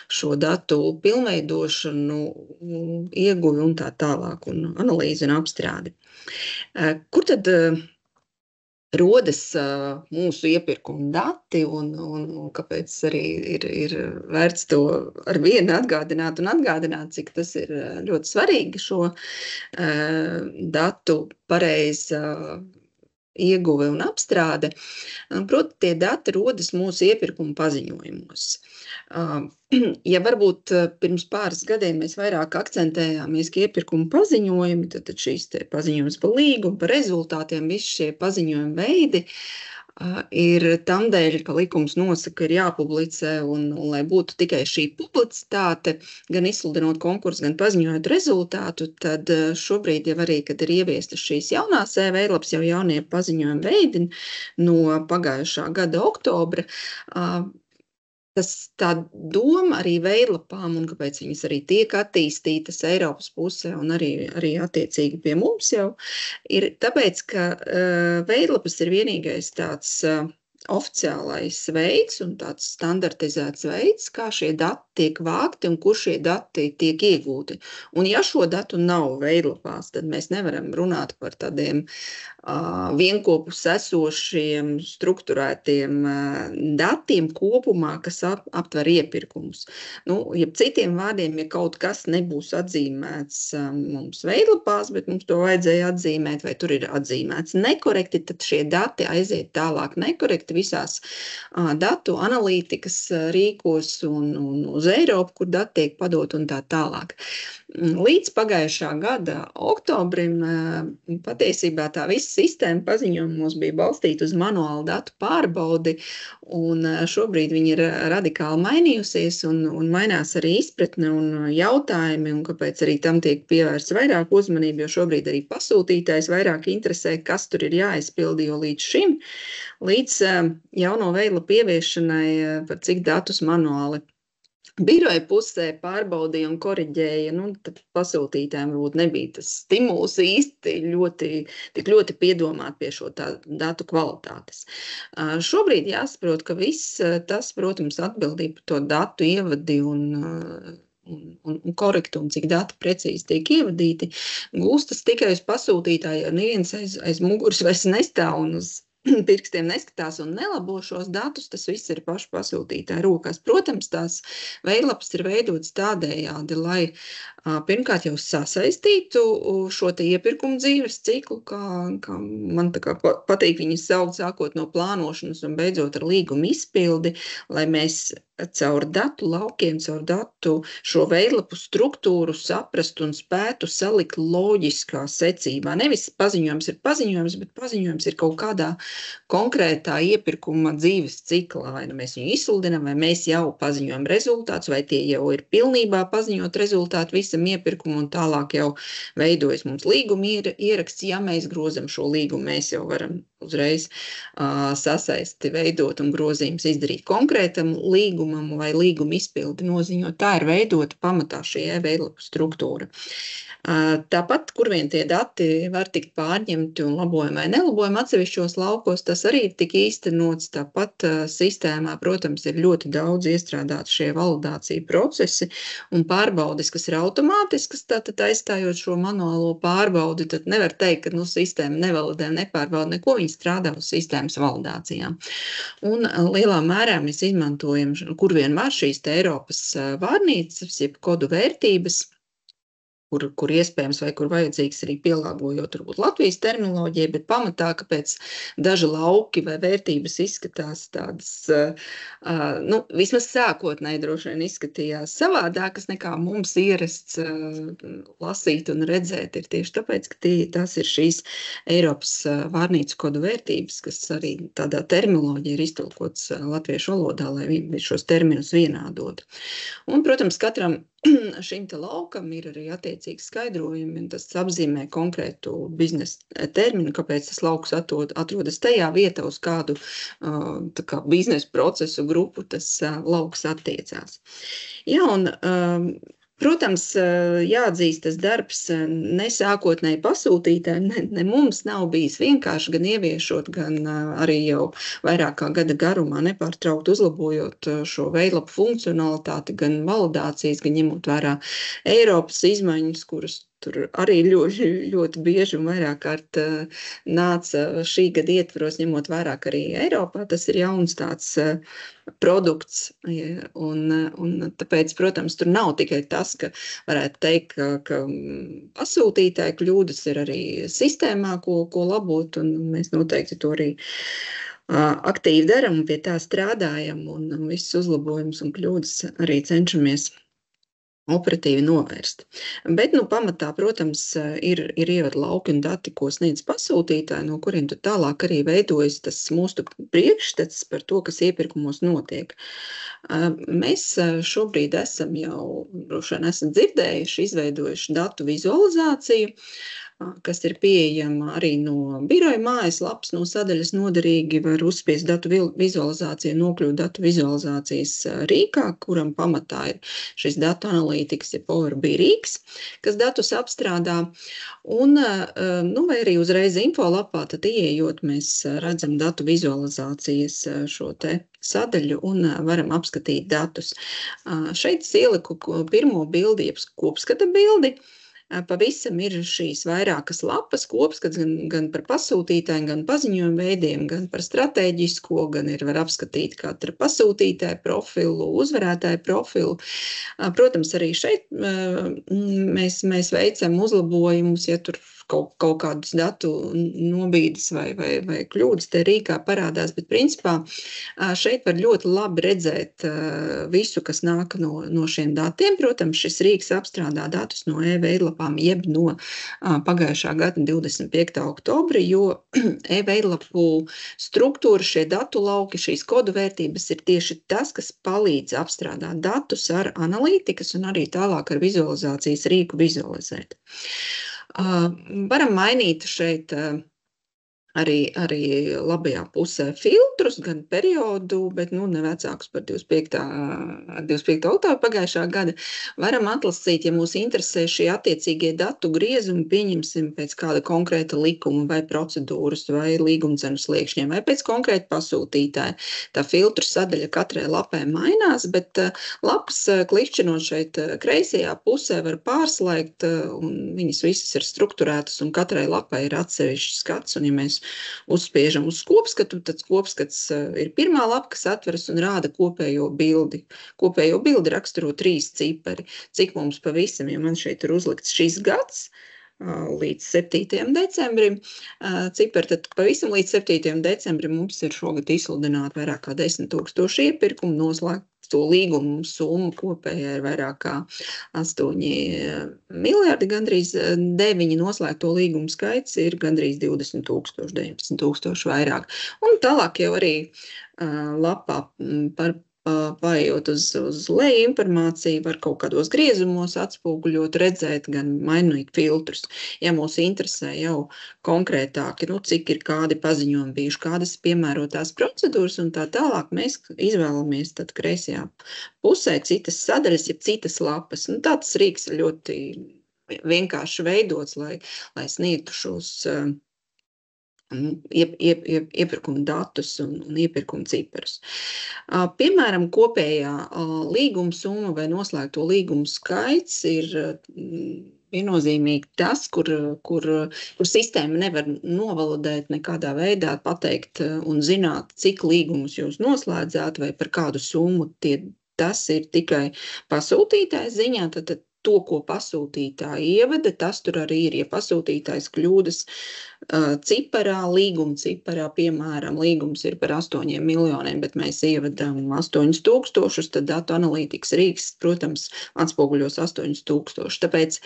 šo datu pilnveidošanu, ieguvi un tā tālāk, un analīzi un apstrādi. Kur tad rodas mūsu iepirkuma dati un kāpēc arī ir vērts to ar vienu atgādināt, cik tas ir ļoti svarīgi šo datu pareiza ieguve un apstrāde. Proti, tie dati rodas mūsu iepirkuma paziņojumos. Ja varbūt pirms pāris gadiem mēs vairāk akcentējāmies, ka iepirkuma paziņojumi, tad šīs te paziņojums par līgumu, par rezultātiem, visi šie paziņojumi veidi ir tamdēļ, ka likums nosaka, ir jāpublicē un lai būtu tikai šī publicitāte, gan izsludinot konkursu, gan paziņojot rezultātu, tad šobrīd jau arī, kad ir ieviestas šīs jaunās e-veidlapas, jau jaunie paziņojumi veidi no pagājušā gada oktobra, tā doma arī veidlapām un kāpēc viņas arī tiek attīstītas Eiropas pusē un arī attiecīgi pie mums jau, ir tāpēc, ka veidlapas ir vienīgais tāds oficiālais veids un tāds standartizēts veids, kā šie dati tiek vākti un kur šie dati tiek iegūti. Un ja šo datu nav veidlapās, tad mēs nevaram runāt par tādiem vienkopus esošiem, strukturētiem datiem kopumā, kas aptver iepirkumus. Jeb citiem vārdiem, ja kaut kas nebūs atzīmēts mums veidlapās, bet mums to vajadzēja atzīmēt, vai tur ir atzīmēts nekorekti, tad šie dati aiziet tālāk nekorekti visās datu analītikas rīkos un uz Eiropu, kur dati tiek padot un tā tālāk. Līdz pagājušā gada oktobrim patiesībā tā visa sistēma paziņojumos bija balstīta uz manuālu datu pārbaudi, un šobrīd viņi ir radikāli mainījusies un mainās arī izpratne un jautājumi, un kāpēc arī tam tiek pievērsts vairāk uzmanību, jo šobrīd arī pasūtītājs vairāk interesē, kas tur ir jāizpildi, jo līdz jauno veidlapu ieviešanai, par cik datus manuāli biroja pusē pārbaudīja un koriģēja, tad pasūtītājiem varbūt nebija tas stimuls īsti tik ļoti piedomāt pie šo datu kvalitātes. Šobrīd jāsaprot, ka viss tas, protams, atbildība par to datu ievadi un korektu un cik dati precīzi tiek ievadīti, gūstas tikai uz pasūtītāju, jo neviens aiz muguras vairs nestāv un uz pirkstiem neskatās un nelabo šos datus, tas viss ir pašu pasūtītāju rokās. Protams, tās veidlapas ir veidotas tādējādi, lai pirmkārt jau sasaistītu šo te iepirkumu dzīves ciklu, kā man tā kā patīk viņas saukt, sākot no plānošanas un beidzot ar līgumu izpildi, lai mēs caur datu laukiem, caur datu šo veidlapu struktūru saprastu un spētu salikt loģiskā secībā. Nevis paziņojums ir paziņojums, bet paziņojums ir kaut kādā konkrētā iepirkuma dzīves ciklā. Vai mēs viņu izsludinām, vai mēs jau paziņojam rezultātus, vai tie jau ir pilnībā paziņot rezultātu visam iepirkumu un tālāk jau veidojas mums līguma ieraksts. Ja mēs grozam šo līgumu, mēs jau varam uzreiz sasaisti veidot un grozījums izdarīt konkrētam līgumam vai līguma izpildi noziņot. Tā ir veidota pamatā šī e-veidlapu struktūra. Tāpat, kur vien tie dati var tikt pārņemti un labojumi vai nelabojumi atsevišķos laukos, tas arī ir tik īstenots. Tāpat sistēmā, protams, ir ļoti daudz iestrādāti šie validācija procesi un pārbaudes, kas ir automātiskas, tātad aizstājot šo manuālo pārbaudi, tad nevar teikt, ka sistēma nevalidē, nepārbauda neko, viņi strādā uz sistēmas validācijām. Un lielā mērā mēs izmantojam, kur vien var šīs Eiropas vārnīcas, jeb kodu vērtības, kur iespējams vai kur vajadzīgs arī pielāgojot varbūt Latvijas terminoloģiju, bet pamatā, kāpēc daži lauki vai vērtības izskatās tādas, vismaz sākotnēji droši vien izskatījās savādākas nekā mums ierasts lasīt un redzēt, ir tieši tāpēc, ka tās ir šīs Eiropas vārnīcu kodu vērtības, kas arī tādā terminoloģija ir iztulkots latviešu valodā, lai šos terminus vienādot. Un, protams, katram šim te laukam ir arī attiecīgi skaidrojumi, un tas apzīmē konkrētu biznesa terminu, kāpēc tas lauks atrodas tajā vietā, uz kādu tā kā biznesa procesu grupu tas lauks attiecās. Jā, un protams, jāatzīst, tas darbs ne sākotnēji pasūtītājiem, ne mums nav bijis vienkārši gan ieviešot, gan arī jau vairāk kā gada garumā nepārtraukt uzlabojot šo veidlapu funkcionalitāti, gan validācijas, gan ņemot vērā Eiropas izmaiņas, kuras tur arī ļoti bieži un vairāk kārt nāca šī gada ietvaros, ņemot vērā, ka arī Eiropā tas ir jauns tāds produkts. Un tāpēc, protams, tur nav tikai tas, ka varētu teikt, ka pasūtītāju kļūdas ir arī sistēmā, ko labot, un mēs noteikti to arī aktīvi daram un pie tā strādājam, un visus uzlabojumus un kļūdas arī cenšamies operatīvi novērst. Bet, pamatā, protams, ir ievada lauki un dati, ko sniedz pasūtītāji, no kuriem tad tālāk arī veidojas tas mūsu priekšstats par to, kas iepirkumos notiek. Mēs šobrīd esam jau, droši vien esam dzirdējuši, izveidojuši datu vizualizāciju, kas ir pieejama arī no biroja mājaslapas, no sadaļas noderīgi var uzspiest datu vizualizāciju, nokļūt datu vizualizācijas rīkā, kuram pamatā ir šis datu analītikas, ja Power BI rīks, kas datus apstrādā. Un, vai arī uzreiz infolapā, tad ieejot, mēs redzam datu vizualizācijas šo te sadaļu un varam apskatīt datus. Šeit es ieliku pirmo bildi, jeb kopskata bildi. Pavisam ir šīs vairākas lapas, kopskats gan par pasūtītājiem, gan paziņojumu veidiem, gan par stratēģisko, gan var apskatīt katra pasūtītāja profilu, uzvarētāja profilu. Protams, arī šeit mēs veicam uzlabojumus, ja tur kaut kādus datu nobīdes vai kļūdas te rīkā parādās, bet principā šeit var ļoti labi redzēt visu, kas nāk no šiem datiem. Protams, šis rīks apstrādā datus no e-veidlapām, jeb no pagājušā gada 25. oktobra, jo e-veidlapu struktūra, šie datu lauki, šīs kodu vērtības ir tieši tas, kas palīdz apstrādāt datus ar analītikas un arī tālāk ar vizualizācijas rīku vizualizēt. Varam mainīt šeit arī labajā pusē filtrus, gan periodu, bet ne vecākus par 25. oktobra pagājušā gada. Varam atlasīt, ja mūs interesē šie attiecīgie datu griezumi, pieņemsim pēc kāda konkrēta likuma vai procedūras vai līgumcenu sliekšņiem vai pēc konkrēta pasūtītāja. Tā filtru sadaļa katrai lapai mainās, bet lapas klikšķinot šeit kreisajā pusē var pārslēgt, un viņas visas ir strukturētas, un katrai lapai ir atsevišķs skats, un ja mēs uzspiežam uz kopskatu, tad kopskats ir pirmā lapa, kas atveras un rāda kopējo bildi. Kopējo bildi raksturo 3 cipari. Cik mums pavisam, ja man šeit ir uzlikts šis gads līdz 7. decembrim, cipari, tad pavisam līdz 7. decembrim mums ir šogad izsludināti vairāk kā 10,000 iepirkumu, noslēgt to līgumu summu kopējā ir vairāk kā 8 miljardi, gandrīz 9 noslēgto līgumu skaits ir gandrīz 20,000, 19,000 vairāk. Un tālāk jau arī lapā paejot uz leju informāciju, var kaut kādos griezumos atspoguļot, redzēt, gan mainīt filtrus. Ja mūs interesē jau konkrētāki, cik ir kādi paziņojumi bijuši, kādas piemērotās procedūras un tā tālāk, mēs izvēlamies tad kreisajā pusē citas sadaļas, ja citas lapas. Tāds rīks ir ļoti vienkārši veidots, lai sniegtu šos iepirkuma datus un iepirkuma ciparus. Piemēram, kopējā līguma summa vai noslēgto līgumu skaits ir viennozīmīgi tas, kur sistēma nevar novalidēt nekādā veidā, pateikt un zināt, cik līgumus jūs noslēdzāt vai par kādu summu. Tas ir tikai pasūtītājs ziņā, tad to, ko pasūtītāji ievada, tas tur arī ir. Ja pasūtītājs kļūdas ciparā, līguma ciparā, piemēram, līgums ir par 8 miljoniem, bet mēs ievadām 8,000, tad datu analītikas rīks, protams, atspoguļos 8,000. Tāpēc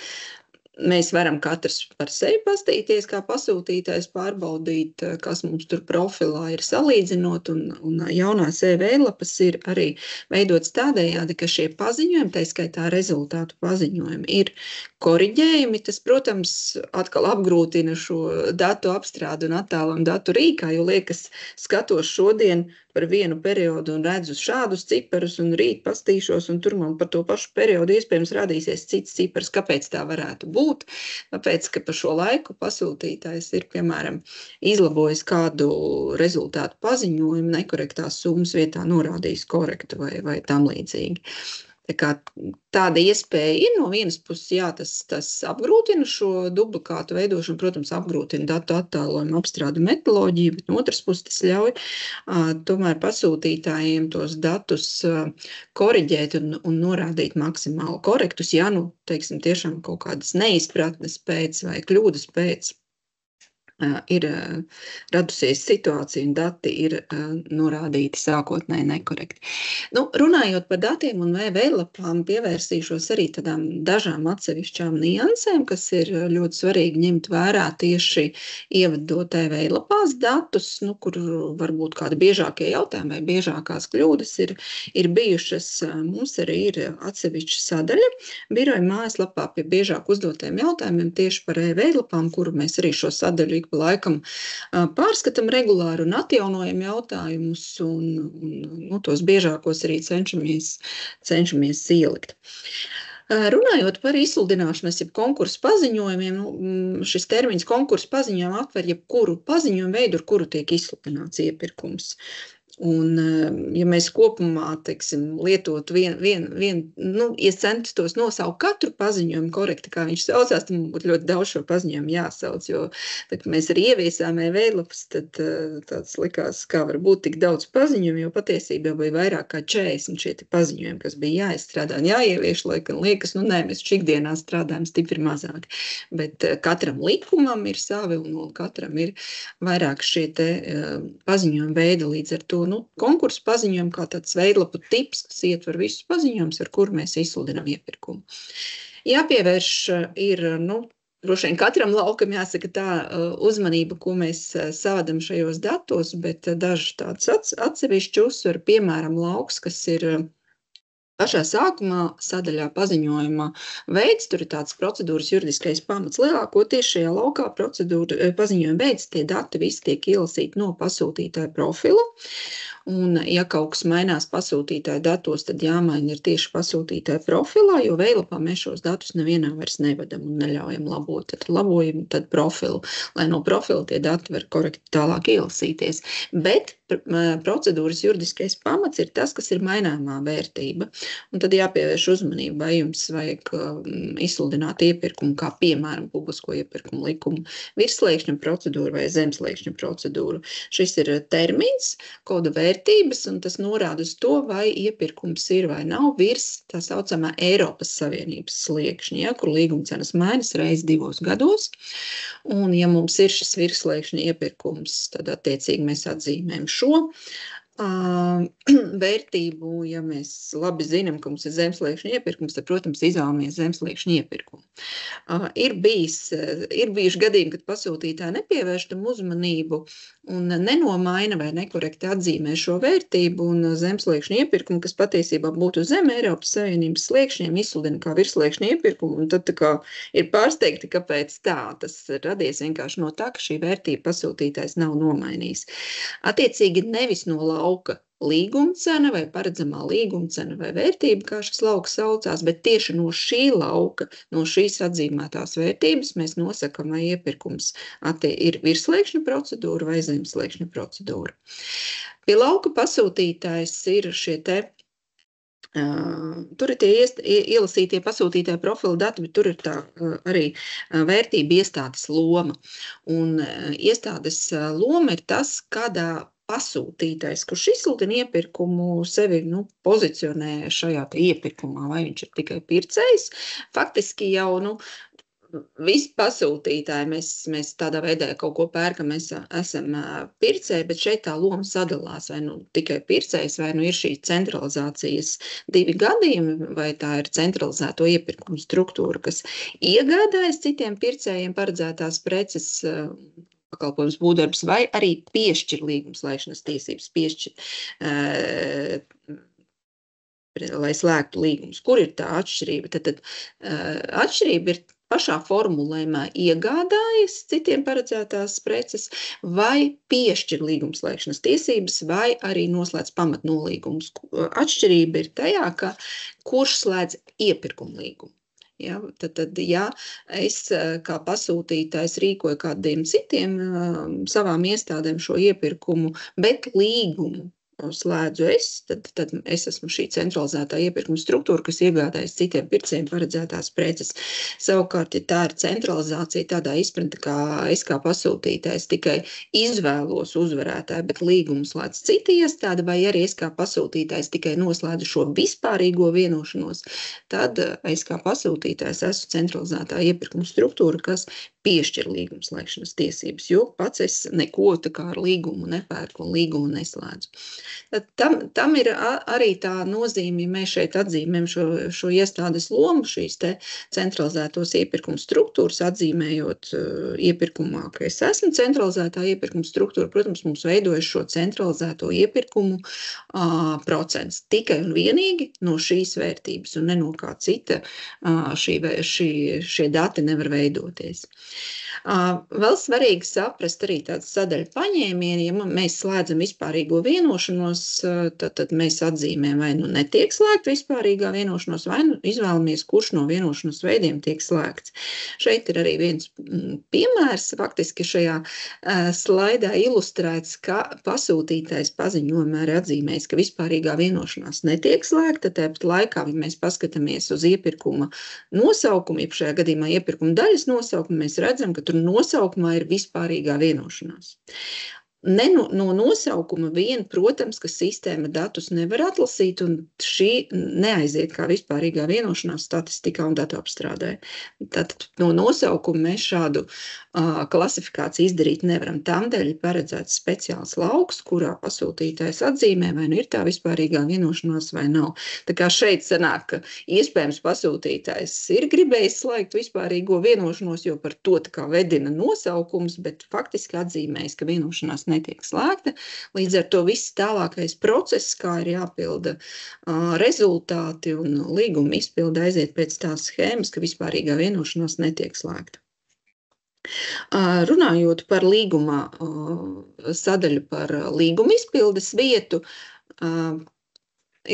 Mēs varam katrs par sevi pastīties, kā pasūtītājs, pārbaudīt, kas mums tur profilā ir salīdzinot, un jaunās e-veidlapas ir arī veidots tādējādi, ka šie paziņojumi, tā skaitā rezultātu paziņojumi, ir koriģējumi. Tas, protams, atkal apgrūtina šo datu apstrādi un attēlojumu datu rīkā, jo liekas, skatos šodien par vienu periodu un redzu šādus ciparus, un rīt pastīšos, un tur man par to pašu periodu iespējams rādīsies cits cipars. Kāpēc tā varētu būt? Tāpēc, ka pa šo laiku pasūtītājs ir, piemēram, izlabojis kādu rezultātu paziņojumu, nekorektās summas vietā norādījis korektu vai tam līdzīgi. Tāda iespēja ir no vienas puses, jā, tas apgrūtina šo duplikātu veidošanu, protams, apgrūtina datu attēlojumu apstrādu metodoloģiju, bet no otras puses tas ļauj tomēr pasūtītājiem tos datus koriģēt un norādīt maksimāli korektus, ja, teiksim, tiešām kaut kādas neizpratnes pēc vai kļūdas pēc ir radusies situācija un dati ir norādīti sākotnēji nekorekti. Runājot par datiem un veidlapām, pievērsīšos arī tādām dažām atsevišķām niansēm, kas ir ļoti svarīgi ņemt vērā tieši ievadot veidlapās datus, kur varbūt kādi biežākie jautājumi vai biežākās kļūdas ir bijušas. Mums arī ir atsevišķa sadaļa biroja mājaslapā pie biežāk uzdotiem jautājumiem tieši par veidlapām, kuru mēs arī šo sadaļu pa laikam pārskatam regulāri un atjaunojam jautājumus un tos biežākos arī cenšamies ielikt. Runājot par izsludināšanas, jeb konkursu paziņojumiem, šis termins konkursu paziņojumu aptver jebkuru paziņojumu veidu, ar kuru tiek izsludināts iepirkums. Un, ja mēs kopumā, teiksim, lietot ja centos nosaukt katru paziņojumu korekti, kā viņš saucās, tad mums būtu ļoti daudz šo paziņojumu jāsauc, jo, tad mēs arī ieviesām veidlapas, tad tāds likās, kā var būt tik daudz paziņojumu, jo patiesībā bija vairāk kā 40 šie paziņojumi, kas bija jāizstrādā un jāievieš, lai gan liekas, nē, mēs ikdienā strādājam stipri mazāk, bet katram likumam ir savi un katram ir vairāk šie paziņojumi veidi, līdz ar to konkursu paziņojumu kā tāds veidlapu tips, kas ietver visus paziņojumus, ar kuru mēs izsludinām iepirkumu. Jāpievērš ir, droši vien katram laukam jāsaka tā uzmanība, ko mēs savadam šajos datos, bet daži tāds atsevišķi uzsver, piemēram, lauks, kas ir pašā sākumā sadaļā paziņojuma veids, tur ir tāds procedūras juridiskais pamats. Lielākoties šajā laukā paziņojuma veids, tie dati visi tiek ielasīti no pasūtītāja profila. Un, ja kaut kas mainās pasūtītāja datos, tad jāmaina ir tieši pasūtītāja profilā, jo veidlapā mēs šos datus nevienā vairs nevedam un neļaujam labot. Tad labojam tad profilu, lai no profila tie dati var korekti tālāk ielasīties. Bet procedūras juridiskais pamats ir tas, kas ir maināmā vērtība. Un tad jāpievērš uzmanība, vai jums vajag izsludināt iepirkumu, kā piemēram publisko iepirkumu likumu, virsslēkšņa procedūru vai zemslēkšņa procedūru. Šis ir termins, koda vērtības, un tas norāda uz to, vai iepirkums ir vai nav virs tā saucamā Eiropas Savienības sliekšņa, kur līgumcenas mainas reiz 2 gados. Un, ja mums ir šis virsslēkšņa iepirkums, tad attiecīgi mēs atzīmējam šo vērtību. Ja mēs labi zinām, ka mums ir zemslēkšņa iepirkums, tad, protams, izvēlamies zemslēkšņa iepirkumu. Ir bijuši gadījumi, kad pasūtītāji nepievērš tam uzmanību un nenomaina vai nekorekti atzīmē šo vērtību, un zemslēkšņa iepirkumu, kas patiesībā būtu zem Eiropas Savienības sliekšņiem, izsludina kā virsslēkšņa iepirkumu, un tad tā kā ir pārsteigti, kāpēc tā. Tas radies vienkārši no tā, ka šī vērtība pasūtītājs nav nomainījis. Attiecīgi nevis no lauka līgumcena vai paredzamā līgumcena vai vērtība, kā šis lauks saucās, bet tieši no šī lauka, no šīs atzīmētās vērtības mēs nosakam, vai iepirkums ir virsslēkšņa procedūra vai zemslēkšņa procedūra. Pie lauka pasūtītājs ir šie tur ir tie ielasītie pasūtītāja profila dati, bet tur ir tā arī vērtība iestādes loma. Un iestādes loma ir tas, kādā pasūtītājs, kurš izsludina iepirkumu, sevi pozicionē šajā iepirkumā, vai viņš ir tikai pircējs. Faktiski jau visi pasūtītāji, mēs tādā veidā kaut ko pērkam, mēs esam pircēji, bet šeit tā loma sadalās, vai nu tikai pircējs, vai nu ir šī centralizācijas 2 gadījumi, vai tā ir centralizēto iepirkumu struktūra, kas iegādājas citiem pircējiem paredzētās preces, pakalpojums būvdarbs, vai arī piešķir līgumslēgšanas tiesības, lai slēgtu līgumus. Kur ir tā atšķirība? Tad atšķirība ir pašā formulējumā iegādājas citiem paredzētās preces vai piešķir līgumslēgšanas tiesības vai arī noslēdz pamatnolīgumus. Atšķirība ir tajā, ka kurš slēdz iepirkumu līgumu. Ja, tad, ja es kā pasūtītājs rīkoju kādiem citiem savām iestādēm šo iepirkumu, bet līgumu slēdzu tad es esmu šī centralizētā iepirkuma struktūra, kas iegādājas citiem pircējiem paredzētās preces. Savukārt, ja tā ir centralizācija tādā izpratnē, kā es kā pasūtītājs tikai izvēlos uzvarētāju, bet līgumu slēdz citi iestāde, vai arī es kā pasūtītājs tikai noslēdzu šo vispārīgo vienošanos, tad es kā pasūtītājs esmu centralizētā iepirkuma struktūra, kas piešķir līgumslēgšanas tiesības, jo pats es neko tā kā ar līgumu nepērku un līgumu neslēdzu. Tam ir arī tā nozīme, ja mēs šeit atzīmējam šo iestādes lomu, šīs te centralizētos iepirkuma struktūras, atzīmējot iepirkumā, ka es esmu centralizētā iepirkuma struktūra, protams, mums veidojas šo centralizēto iepirkumu procents. Tikai un vienīgi no šīs vērtības un ne no kā cita šie dati nevar veidoties. Vēl svarīgi saprast arī tāds sadaļu paņēmieni, ja mēs slēdzam vispārīgo vienošanos, tad mēs atzīmējam, vai nu netiek slēgta vispārīgā vienošanos, vai nu izvēlamies, kurš no vienošanos veidiem tiek slēgts. Šeit ir arī viens piemērs, faktiski šajā slaidā ilustrēts, ka pasūtītājs paziņojumā ir atzīmējis, ka vispārīgā vienošanās netiek slēgta, tāpat laikā, ja mēs paskatāmies uz iepirkuma nosaukumu, ja šajā gadījumā iepirkuma daļas nosaukumu, mēs redzam, ka tur nosaukumā ir vispārīgā vienošanās. No nosaukuma vien, protams, ka sistēma datus nevar atlasīt, un šī neaiziet kā vispārīgā vienošanās statistikā un datu apstrādē. Tātad no nosaukuma mēs šādu klasifikāciju izdarīt nevaram. Tādēļ ir paredzēts speciāls lauks, kurā pasūtītājs atzīmē, vai nu ir tā vispārīgā vienošanās vai nav. Tā kā šeit sanāk, ka iespējams pasūtītājs ir gribējis slēgt vispārīgo vienošanos, jo par to tā kā vedina nosaukums, bet faktiski atzīmējis, ka vienošanās netiek slēgta. Līdz ar to viss tālākais process, kā ir jāpilda rezultāti un līguma izpilda aiziet pēc tās schēmas, ka vispārīgā vienošanās netiek slēgta. Runājot par līguma sadaļu par līguma izpildes vietu,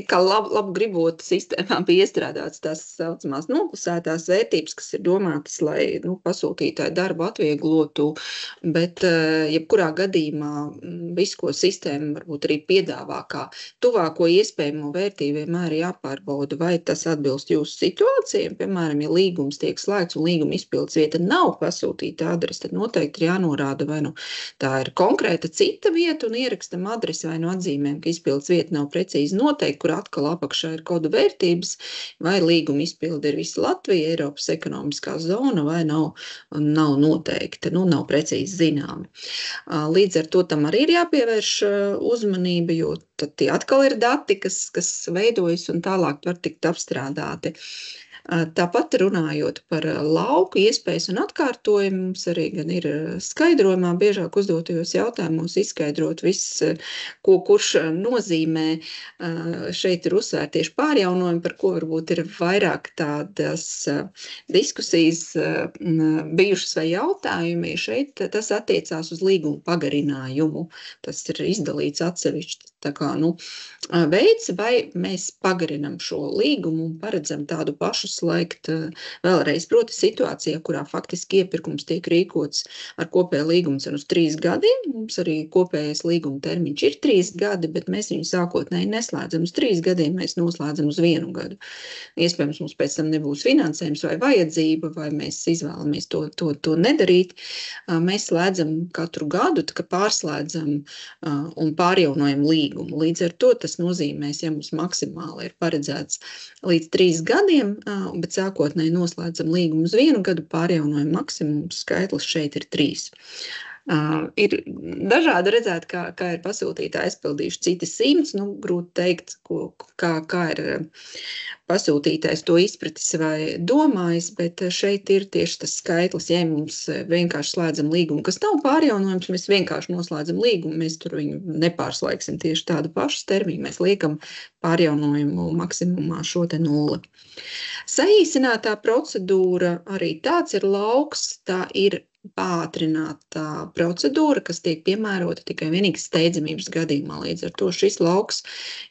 kā labu gribot sistēmā bija iestrādāts tās saucamās noklusētās vērtības, kas ir domātas, lai pasūtītāju darbu atvieglotu, bet jebkurā gadījumā visu, ko sistēma varbūt arī piedāvā kā tuvāko iespējamo vērtību, vienmēr jāpārbauda, vai tas atbilst jūsu situācijai. Piemēram, ja līgums tiek slēgts un līguma izpildes vieta nav pasūtīta adrese, tad noteikti ir jānorāda, vai nu tā ir konkrēta cita vieta un ierakstam adresi, vai nu atzīmēm, ka izpildes vieta nav precīzi noteikta, kur atkal apakšā ir kodu vērtības, vai līguma izpilde ir visa Latvija, Eiropas ekonomiskā zona, vai nav noteikta, nav precīzi zināmi. Līdz ar to tam arī ir jāpievērš uzmanība, jo tad tie atkal ir dati, kas veidojas un tālāk var tikt apstrādāti. Tāpat runājot par lauku iespējas un atkārtojumu, mums arī gan ir skaidrojumā biežāk uzdotajos jautājumos izskaidrot viss, ko kurš nozīmē. Šeit ir uzsvērti tieši pārjaunojumi, par ko varbūt ir vairāk tādas diskusijas bijušas vai jautājumi. Šeit tas attiecās uz līguma pagarinājumu. Tas ir izdalīts atsevišķi veids, vai mēs pagarinam šo līgumu un paredzam tādu pašu slēgt vēlreiz. Proti situācijā, kurā faktiski iepirkums tiek rīkots ar kopēju līgumu uz 3 gadiem. Mums arī kopējais līguma termiņš ir 3 gadi, bet mēs viņu sākotnēji neslēdzam uz 3 gadiem, mēs noslēdzam uz 1 gadu. Iespējams, mums pēc tam nebūs finansējums vai vajadzība, vai mēs izvēlamies to nedarīt. Mēs slēdzam katru gadu, tā kā pārslēdzam un pārjaunojam līgumu. Līdz ar to tas nozīmēs, ja mums maksimāli ir paredzēts līdz 3 gadiem bet sākotnēji noslēdzam līgumu uz 1 gadu, pārjaunojumu maksimums skaitlis šeit ir 3. Ir dažādi redzēt, kā ir pasūtītāji aizpildījuši, citi 100, grūti teikt, kā ir pasūtītājs to izpratis vai domājis, bet šeit ir tieši tas skaitlis, ja mums vienkārši slēdzam līgumu, kas nav pārjaunojums, mēs vienkārši noslēdzam līgumu, mēs tur viņu nepārslēgsim tieši tādu pašu termiņu, mēs liekam pārjaunojumu maksimumā šo te 0. Saīsinātā procedūra arī tāds ir lauks, tā ir pātrinātā procedūra, kas tiek piemērota tikai vienīgi steidzamības gadījumā. Līdz ar to šis lauks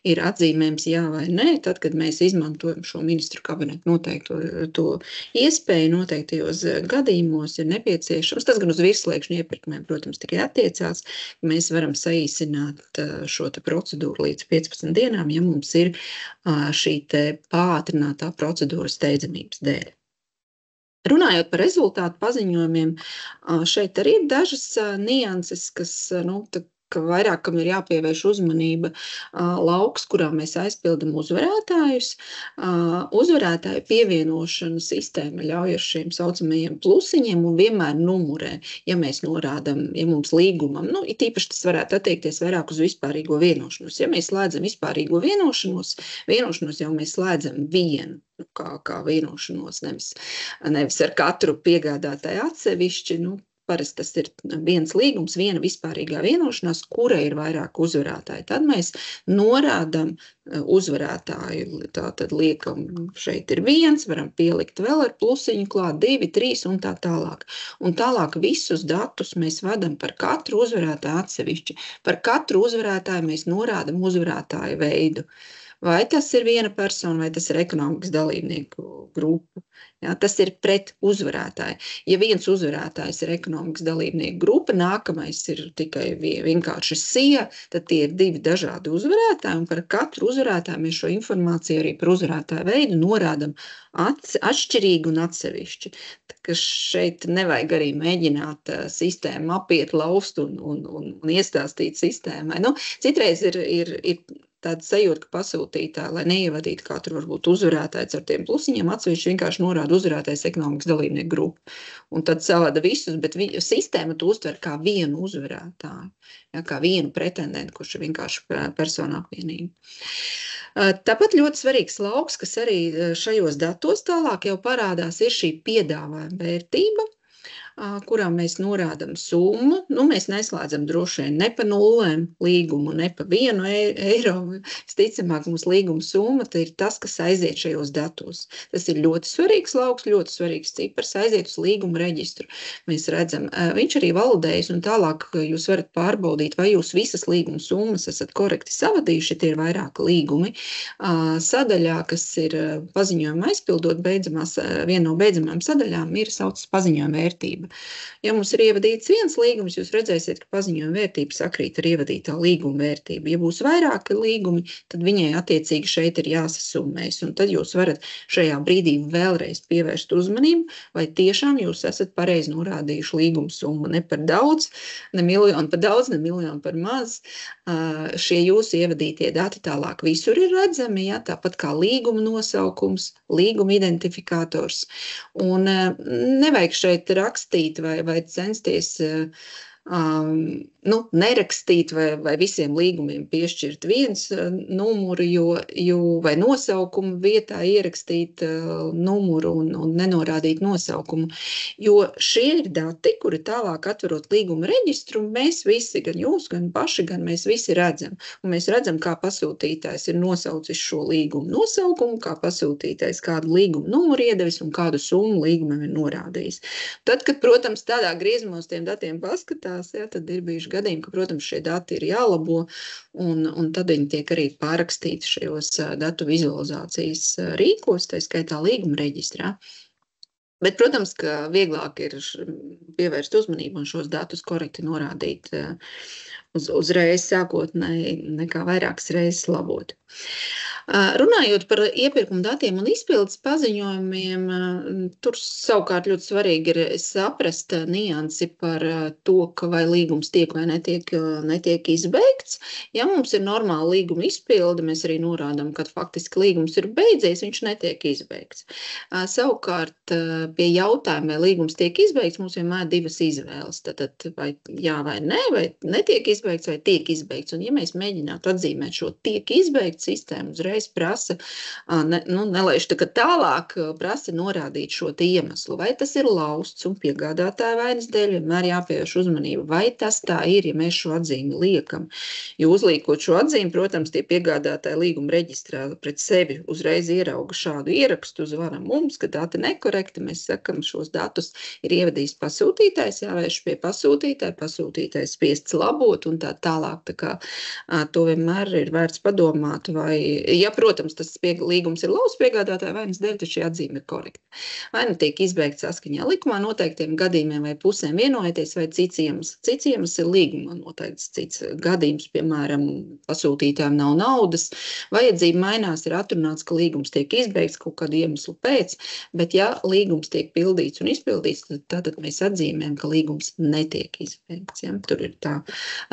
ir atzīmējams jā vai nē, tad, kad mēs izmantojam šo ministru kabinetu noteikto to iespēju noteiktajos gadījumos ir nepieciešams. Tas gan uz virslēkšņu iepirkumiem, protams, tikai attiecās. Mēs varam saīsināt šo te procedūru līdz 15 dienām, ja mums ir šī te pātrinātā procedūra steidzamības dēļ. Runājot par rezultātu paziņojumiem, šeit arī ir dažas nianses, kas, ka vairākam ir jāpievērš uzmanība lauks, kurā mēs aizpildam uzvarētājus. Uzvarētāju pievienošanu sistēma ļauj ar šiem saucamajiem plusiņiem un vienmēr numurē, ja mēs norādam, ja mums līgumam, it īpaši tas varētu attiekties vairāk uz vispārīgo vienošanos. Ja mēs slēdzam vispārīgo vienošanos jau mēs slēdzam vienu. Kā vienošanos, nevis ar katru piegādātāju atsevišķi. Parasti tas ir viens līgums, viena vispārīgā vienošanās, kura ir vairāk uzvarētāji. Tad mēs norādam uzvarētāju, tātad liekam, šeit ir 1, varam pielikt vēl ar plusiņu klāt 2, 3 un tā tālāk. Un tālāk visus datus mēs vadam par katru uzvarētāju atsevišķi. Par katru uzvarētāju mēs norādam uzvarētāju veidu. Vai tas ir viena persona, vai tas ir ekonomikas dalībnieku grupa. Ja, tas ir pret uzvarētāju. Ja viens uzvarētājs ir ekonomikas dalībnieku grupa, nākamais ir tikai vienkārši SIA, tad tie ir 2 dažādi uzvarētāji, un par katru uzvarētāju mēs šo informāciju arī par uzvarētāju veidu norādam atšķirīgi un atsevišķi. Tā šeit nevajag arī mēģināt sistēmu apiet, laust un iestāstīt sistēmai. Citreiz ir tāda sajūta, ka pasūtītāji, lai neievadītu katru varbūt uzvarētājs ar tiem plusiņiem, atsevišķi vienkārši norāda uzvarētājs ekonomikas dalībnieku grupu. Un tad savāda visus, bet sistēma to uztver kā vienu uzvarētāju, kā vienu pretendentu, kurš ir vienkārši persona apvienība. Tāpat ļoti svarīgs lauks, kas arī šajos datos tālāk jau parādās, ir šī piedāvājuma vērtība, kurā mēs norādam summu. Mēs neslēdzam droši vien ne pa nulēm līgumu, ne pa 1 eiro. Visticamāk, mums līguma summa ir tas, kas aiziet šajos datos. Tas ir ļoti svarīgs lauks, ļoti svarīgs cipars, aiziet uz līguma reģistru. Mēs redzam, viņš arī validējas, un tālāk jūs varat pārbaudīt, vai jūs visas līguma summas esat korekti savadījuši, tie ir vairāki līgumi. Sadaļā, kas ir paziņojuma aizpildot, viena no beidzamajām sadaļām ir saucas paziņojuma vērtība. Ja mums ir ievadīts viens līgums, jūs redzēsiet, ka paziņojuma vērtība sakrīt ar ievadītā līguma vērtību. Ja būs vairāki līgumi, tad viņai attiecīgi šeit ir jāsasummēs, un tad jūs varat šajā brīdī vēlreiz pievērst uzmanību, vai tiešām jūs esat pareizi norādījuši līguma summu. Ne par daudz, ne miljonu par daudz, ne miljonu par maz. Šie jūsu ievadītie dati tālāk visur ir redzami, tāpat kā līguma nosaukums, līguma identifikators. Un nevajag šeit rakstīt vai censties nerakstīt vai visiem līgumiem piešķirt viens numuru, vai nosaukumu vietā ierakstīt numuru un nenorādīt nosaukumu. Jo šie ir dati, kuri tālāk atverot līguma reģistru, mēs visi, gan jūs, gan paši, gan mēs visi redzam. Un mēs redzam, kā pasūtītājs ir nosaucis šo līgumu nosaukumu, kā pasūtītājs kādu līgumu numuru iedevis un kādu summu līgumam ir norādījis. Tad, kad, protams, tādā griezumā uz tiem datiem paskatās, tad ir bijuši gadījumi, ka, protams, šie dati ir jālabo, un tad viņi tiek arī pārrakstīti šajos datu vizualizācijas rīkos, tā skaitā līguma reģistrā. Bet, protams, ka vieglāk ir pievērst uzmanību un šos datus korekti norādīt uzreiz sākotnēji, nekā vairākas reizes labot. Runājot par iepirkuma datiem un izpildes paziņojumiem, tur savukārt ļoti svarīgi ir saprast niansi par to, ka vai līgums tiek vai netiek izbeigts. Ja mums ir normāla līguma izpilde, mēs arī norādām, ka faktiski līgums ir beidzies, viņš netiek izbeigts. Savukārt pie jautājuma, vai līgums tiek izbeigts, mums vienmēr divas izvēles. Tad vai jā vai nē, vai netiek izbeigts, vai tiek izbeigts. Un ja mēs mēģinātu atzīmēt šo tiek izbeigts sistēmu, uzreiz prasa, nelaiž tā, ka tālāk prasa norādīt šo iemeslu. Vai tas ir lausts un piegādātāja vainas dēļ, vienmēr jāpievērš uzmanība. Vai tas tā ir, ja mēs šo atzīmi liekam? Jo uzliekot šo atzīmi, protams, tie piegādātāji līguma reģistrā pret sevi uzreiz ierauga šādu ierakstu, uzvaram mums, ka dati nekorekti. Mēs sakam, šos datus ir ievadījis pasūtītājs, jāvērš pie pasūtītāja, pasūtītājs spiests labot un tā tālāk. Tā kā to vienmēr ir vērts padomāt, vai, ja, protams, tas līgums ir lausts piegādātāja vainas dēļ, tad šī atzīme ir korekta. Vai nu tiek izbeigts saskaņā likumā noteiktiem gadījumiem, vai pusēm vienojoties, vai cits iemesls. Cits iemesls ir līgumā noteikts cits gadījums, piemēram, pasūtītājiem nav naudas, vajadzība mainās, ir atrunāts, ka līgums tiek izbeigts kaut kādu iemeslu pēc, bet ja līgums tiek pildīts un izpildīts, tad mēs atzīmējam, ka līgums netiek izbeigts. Ja? Tur ir tā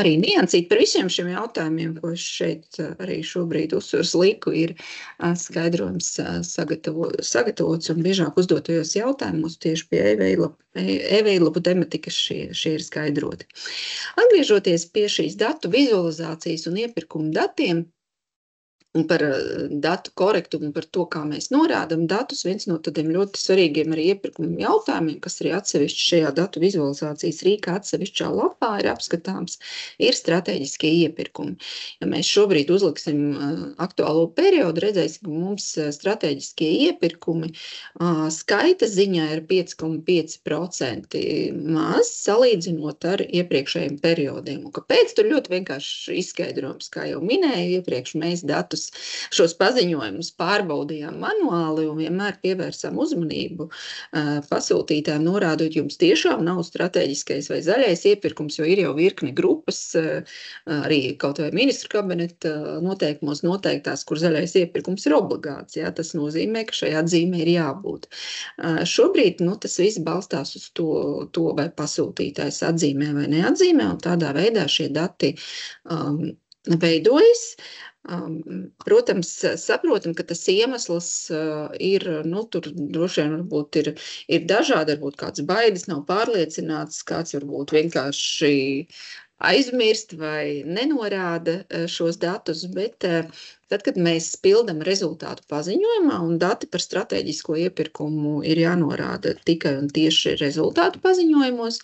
arī niansīt par visiem šiem jautājumiem, ko šeit arī šobrīd uzsvars liku, ir skaidrojums sagatavots un biežāk uzdotajos jautājumos tieši pie e-veidlapu tematikas šie ir skaidroti. Atgriežoties pie šīs datu vizualizācijas un iepirkuma datiem, un par datu korektumu, par to, kā mēs norādam datus, viens no tādiem ļoti svarīgiem arī iepirkuma jautājumiem, kas arī atsevišķi šajā datu vizualizācijas rīkā atsevišķā lapā ir apskatāms, ir strateģiskie iepirkumi. Ja mēs šobrīd uzliksim aktuālo periodu, redzēsim, ka mums strateģiskie iepirkumi skaita ziņā ir 5,5% maz, salīdzinot ar iepriekšējiem periodiem. Un kāpēc? Tur ļoti vienkārši izskaidrojums, kā jau minēju, iepriekš mēs datus šos paziņojumus pārbaudījām manuāli un vienmēr pievērsām uzmanību pasūtītājiem, norādot, jums tiešām nav strateģiskais vai zaļais iepirkums, jo ir jau virkne grupas, arī kaut vai ministru kabineta noteikumos noteiktās, kur zaļais iepirkums ir obligāts. Jā, tas nozīmē, ka šai atzīmē ir jābūt. Šobrīd tas viss balstās uz to vai pasūtītājs atzīmē vai neatzīmē, un tādā veidā šie dati veidojas. Protams, saprotam, ka tas iemesls ir, tur droši vien varbūt ir dažādi, varbūt kāds baidas, nav pārliecināts, kāds varbūt vienkārši aizmirst vai nenorāda šos datus, bet tad, kad mēs pildam rezultātu paziņojumā un dati par strateģisko iepirkumu ir jānorāda tikai un tieši rezultātu paziņojumos,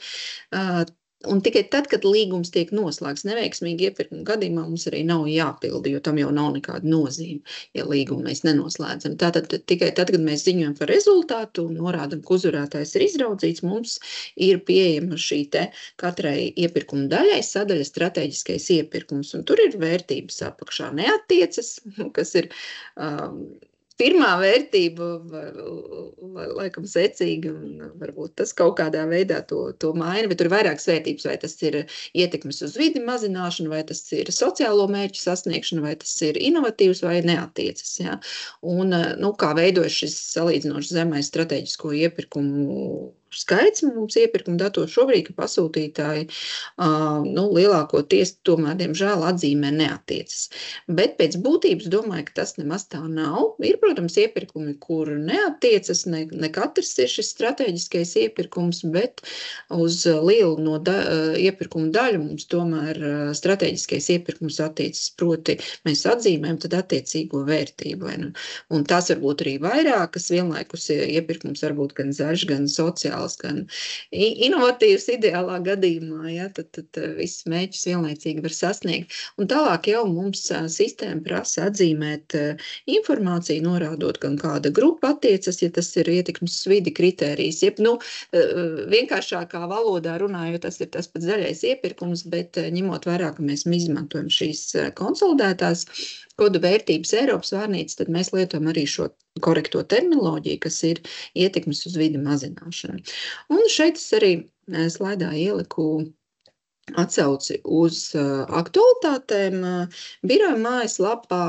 un tikai tad, kad līgums tiek noslēgts neveiksmīgi iepirkuma gadījumā, mums arī nav jāpilda, jo tam jau nav nekāda nozīme, ja līgumu mēs nenoslēdzam. Tātad tikai tad, kad mēs ziņojam par rezultātu un norādam, ka uzvarētājs ir izraudzīts, mums ir pieejama šī katrai iepirkuma daļai sadaļa strateģiskais iepirkums, un tur ir vērtības apakšā neattiecas, kas ir pirmā vērtība, laikam secīga, un varbūt tas kaut kādā veidā to maina, bet tur ir vairākas vērtības, vai tas ir ietekmes uz vidi mazināšana, vai tas ir sociālo mērķu sasniegšana, vai tas ir inovatīvs vai neattiecas. Ja? Un, kā veidojas šis salīdzinoši zemais strateģisko iepirkumu skaits mums iepirkuma datos šobrīd, ka pasūtītāji lielākoties tomēr, diemžēl, atzīmē neattiecas. Bet pēc būtības domāju, ka tas nemaz tā nav. Ir, protams, iepirkumi, kur neattiecas, ne katrs ir šis strateģiskais iepirkums, bet uz lielu no iepirkuma daļu mums tomēr strateģiskais iepirkums attiecas, proti mēs atzīmējam tad attiecīgo vērtību. Un tas varbūt arī vairākas, vienlaikus iepirkums varbūt gan zaļš, gan sociāls, gan inovatīvs ideālā gadījumā, ja, tad visus mērķus vienlaicīgi var sasniegt. Un tālāk jau mums sistēma prasa atzīmēt informāciju, norādot, gan kāda grupa attiecas, ja tas ir ietekmes uz vidi kritērijs. Vienkāršākā valodā runājot, tas ir tas pats zaļais iepirkums, bet ņemot vērā, ka mēs izmantojam šīs konsolidētās kodu vērtības Eiropas vārnīcas, tad mēs lietojam arī šo korekto terminoloģiju, kas ir ietekmes uz vidi mazināšana. Un šeit es arī slaidā ieliku atsauci uz aktualitātēm. Biroja mājaslapā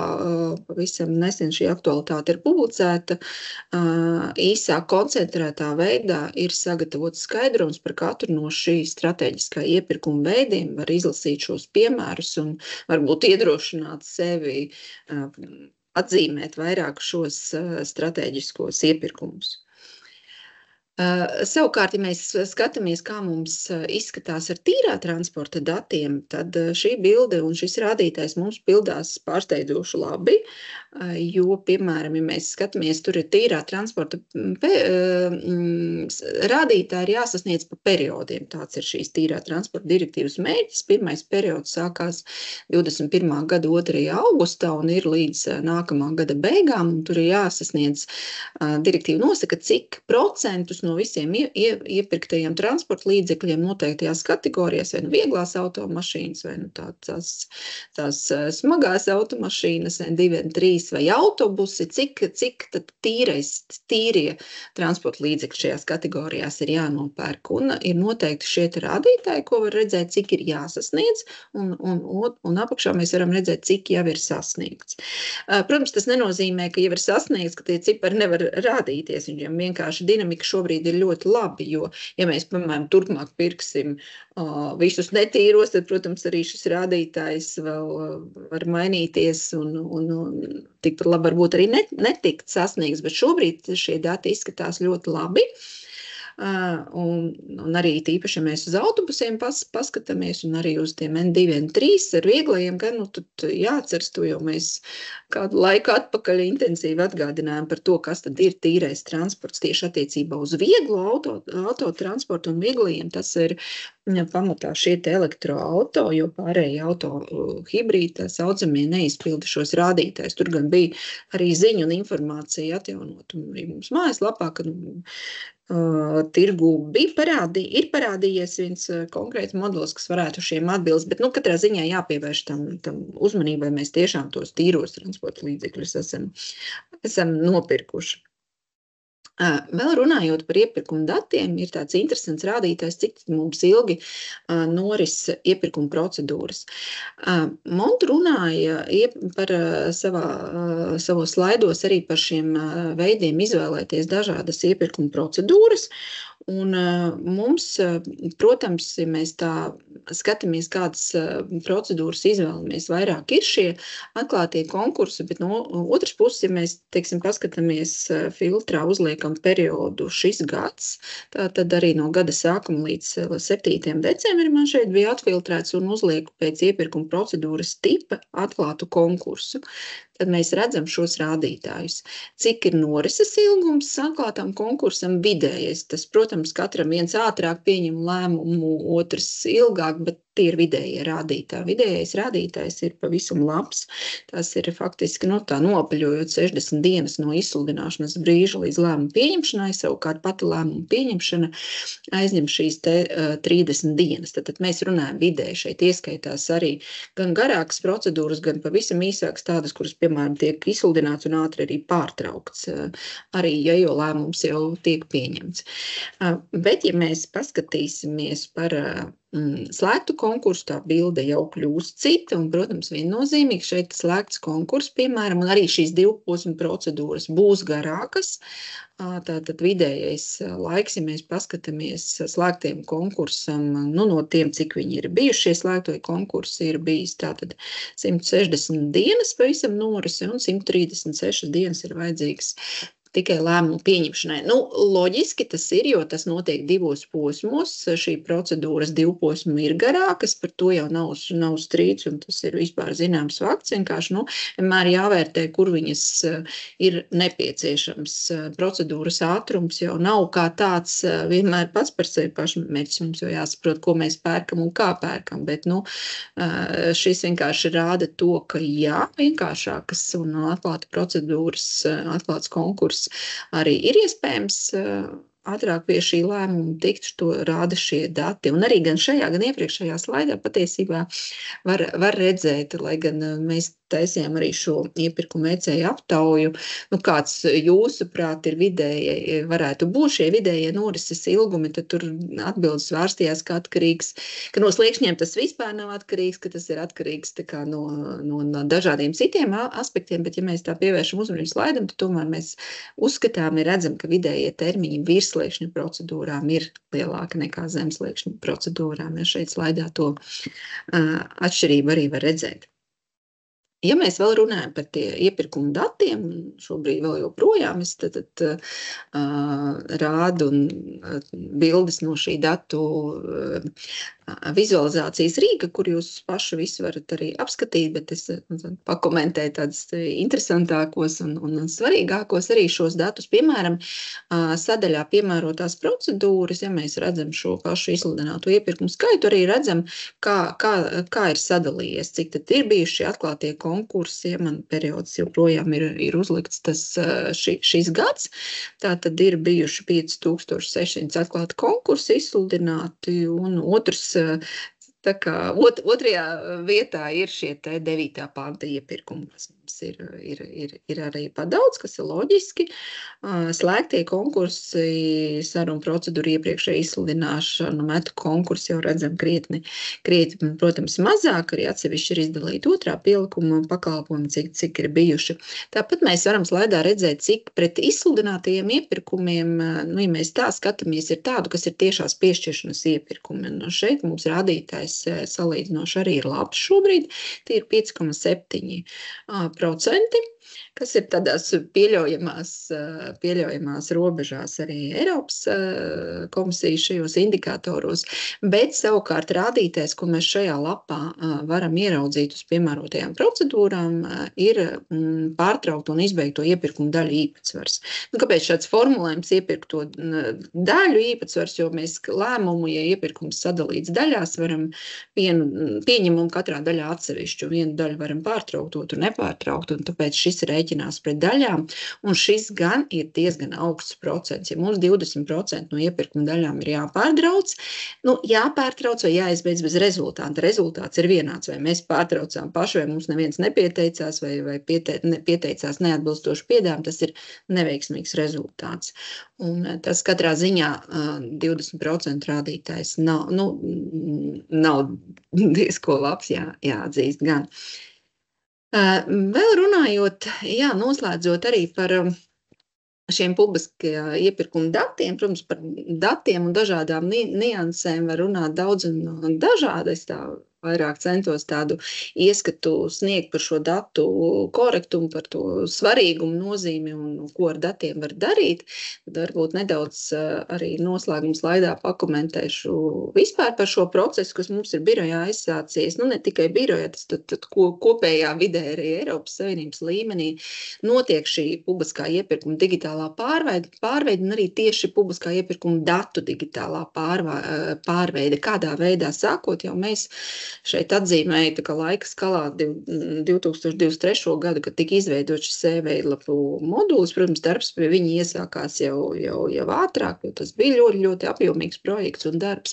pavisam nesen šī aktualitāte ir publicēta. Īsā koncentrētā veidā ir sagatavots skaidrums par katru no šī strateģiskā iepirkuma veidiem. Var izlasīt šos piemērus un varbūt iedrošināt sevi atzīmēt vairāk šos strateģiskos iepirkumus. Savukārt, ja mēs skatāmies, kā mums izskatās ar tīrā transporta datiem, tad šī bilde un šis rādītājs mums pildās pārsteidzoši labi, jo, piemēram, ja mēs skatāmies, tur ir tīrā transporta rādītāji ir jāsasniedz pa periodiem. Tāds ir šīs tīrā transporta direktīvas mērķis. Pirmais periods sākās 21. gada 2. augustā un ir līdz nākamā gada beigām, un tur ir jāsasniedz, direktīva nosaka, cik procentus no visiem iepirktajiem transporta līdzekļiem noteiktajās kategorijās, vai nu vieglās automašīnas, vai nu tās smagās automašīnas, 2 un 3, vai autobusi, cik tad tīrie transporta līdzekļi šajās kategorijās ir jānopērk. Un ir noteikti šie rādītāji, ko var redzēt, cik ir jāsasniedz, un apakšā mēs varam redzēt, cik jau ir sasniegts. Protams, tas nenozīmē, ka jau ir sasniegts, ka tie cipari nevar rādīties. Viņam vienkārši dinamika šobrīd ir ļoti labi, jo, ja mēs, piemēram, turpmāk pirksim visus netīros, tad, protams, arī šis rādītājs vēl var mainīties un tikpat labi varbūt arī netikt sasniegts, bet šobrīd šie dati izskatās ļoti labi. Un arī tīpaši, ja mēs uz autobusiem paskatāmies un arī uz tiem N2, N3 ar vieglajiem, gan, tad jāatceras to, jo mēs kādu laiku atpakaļ intensīvi atgādinājām par to, kas tad ir tīrais transports tieši attiecībā uz vieglo autotransportu un vieglajiem. Tas ir pamatā šie elektroauto, jo pārējie auto hibrīdi, tā saucamie, neizpilda šos rādītājus. Tur gan bija arī ziņu un informācija atjaunot un arī mums mājaslapā, kad tirgu ir parādījies viens konkrēts modelis, kas varētu šiem atbilst, bet katrā ziņā jāpievērš tam uzmanībai, mēs tiešām tos tīros transporta līdzekļus esam nopirkuši. Vēl runājot par iepirkuma datiem, ir tāds interesants rādītājs, cik mums ilgi noris iepirkuma procedūras. Monta runāja par savos slaidos arī par šiem veidiem izvēlēties dažādas iepirkuma procedūras. Un mums, protams, ja mēs tā skatāmies, kādas procedūras izvēlamies, vairāk ir šie atklātie konkursi, bet no otras puses, ja mēs, teiksim, paskatāmies filtrā, uzliekam periodu šis gads, tad arī no gada sākuma līdz 7. decembrim man šeit bija atfiltrēts un uzlieku pēc iepirkuma procedūras tipa atklātu konkursu. Tad mēs redzam šos rādītājus. Cik ir norises ilgums atklātam konkursam vidējais? Tas, protams, katram viens ātrāk pieņem lēmumu, otrs ilgāk, bet tie ir vidējie rādītāji. Vidējais rādītājs ir pavisam labs. Tas ir faktiski tā nopaļojot 60 dienas no izsludināšanas brīža līdz lēmumu pieņemšanai, savukārt pati lēmumu pieņemšana aizņem šīs 30 dienas. Tad mēs runājam vidēji, šeit ieskaitās arī gan garākas procedūras, gan pavisam īsākas tādas, kuras, piemēram, tiek izsludināts un ātri arī pārtraukts, arī, ja jau lēmums jau tiek pieņemts. Bet, ja mēs paskatīsimies par slēgtu konkursu, tā bilde jau kļūst cita, un, protams, viennozīmīgi šeit slēgts konkurss, piemēram, un arī šīs divposmu procedūras būs garākas. Tātad vidējais laiks, ja mēs paskatāmies slēgtiem konkursam, no tiem, cik viņi ir bijuši, šie slēgtoji konkursi ir bijis tātad 160 dienas pavisam norise, un 136 dienas ir vajadzīgs tikai lēmumu pieņemšanai. Loģiski tas ir, jo tas notiek 2 posmos. Šī procedūras 2 posmi ir garākas, par to jau nav strīds, un tas ir vispār zināms fakts. Vienkārši, vienmēr jāvērtē, kur viņas ir nepieciešams. Procedūras ātrums jau nav kā tāds vienmēr pats par sevi pašmērķis. Mums jau jāsaprot, ko mēs pērkam un kā pērkam, bet, šis vienkārši rāda to, ka vienkāršākas un atklāta procedūras, atklāts konkurss arī ir iespējams ātrāk pie šī lēmuma tikt, to rāda šie dati. Un arī gan šajā, gan iepriekšējā slaidā patiesībā var redzēt, lai gan mēs taisījām arī šo iepirkumu veicēju aptauju. Nu, kāds jūsuprāt ir vidēji, varētu būt šie vidējie norises ilgumi, tad tur atbildes svārstījās, ka atkarīgs, ka no sliekšņiem tas vispār nav atkarīgs, ka tas ir atkarīgs tā kā no dažādiem citiem aspektiem, bet ja mēs tā pievēršam uzmanību slaidam, tad tomēr mēs uzskatām, redzam, ka vidējie termiņi virsliekšņu procedūrām ir lielāka nekā zemsliekšņu procedūrām. Ja šeit slaidā to atšķirību arī var redzēt. Ja mēs vēl runājam par tie iepirkumu datiem, šobrīd vēl joprojām es tad rādu bildes no šī datu vizualizācijas rīka, kur jūs paši visu varat arī apskatīt, bet es pakomentēju tādus interesantākos un svarīgākos arī šos datus. Piemēram, sadaļā piemērotās procedūras, ja mēs redzam šo pašu izsludināto iepirkumu skaitu, arī redzam, kā ir sadalījies, cik tad ir bijuši atklātie konkursi, ja man periods joprojām ir uzlikts šis gads, tā tad ir bijuši 5600 atklāti konkursi izsludināti, un tā kā otrajā vietā ir šie 9. panta iepirkumi, kas mums ir arī padaudz, kas ir loģiski. Slēgtie konkursi, sarunu procedūru iepriekšēju izsludināšanu, metu konkursi jau redzam krietni, protams, mazāk, arī atsevišķi ir izdalīti otrā pielikuma pakalpojumi, cik ir bijuši. Tāpat mēs varam slaidā redzēt, cik pret izsludinātajiem iepirkumiem, ja mēs tā skatāmies, ir tādu, kas ir tiešās piešķiršanas iepirkumi. Un šeit mums rādītājs salīdzinoši arī ir labs šobrīd, tie ir 5,7%, kas ir tādās pieļaujamās robežās arī Eiropas komisijas šajos indikatoros, bet savukārt rādītājs, ko mēs šajā lapā varam ieraudzīt uz piemērotajām procedūrām, ir pārtraukto un izbeigto iepirkumu daļu īpatsvars. Kāpēc šāds formulējums iepirkto daļu īpatsvars, jo mēs lēmumu, ja iepirkums sadalīts daļās, varam pieņemumu katrā daļā atsevišķu, vienu daļu varam pārtraukt, otru nepārtraukt, un tāpēc šis rēķinās pret daļām, un šis gan ir diezgan augsts procents. Ja mums 20% no iepirkuma daļām ir jāpārtrauc, jāpārtrauc vai jāizbeidz bez rezultāta. Rezultāts ir vienāds, vai mēs pārtraucām paši, vai mums neviens nepieteicās, vai pieteicās neatbilstoši piedāvājumu, tas ir neveiksmīgs rezultāts. Un tas katrā ziņā 20% rādītājs nav diezko labs, jāatzīst gan. Vēl runājot, noslēdzot arī par šiem publiskajā iepirkuma datiem, protams, par datiem un dažādām niansēm var runāt daudz un dažādi. Es tā vairāk centos tādu ieskatu sniegt par šo datu korektumu, par to svarīgumu nozīmi un ko ar datiem var darīt. Tad varbūt nedaudz arī noslēguma slaidā pakomentēšu vispār par šo procesu, kas mums ir birojā aizsācies. Ne tikai birojā, tas tad kopējā vidē arī Eiropas Savienības līmenī notiek šī publiskā iepirkuma digitālā pārveide un arī tieši publiskā iepirkuma datu digitālā pārveide. Kādā veidā sākot, jau mēs šeit atzīmēja tā kā laika skalā 2023. gadu, kad tika izveidot šis e-veidlapu modulis. Protams, darbs pie viņa iesākās jau ātrāk, jo tas bija ļoti, ļoti apjomīgs projekts un darbs.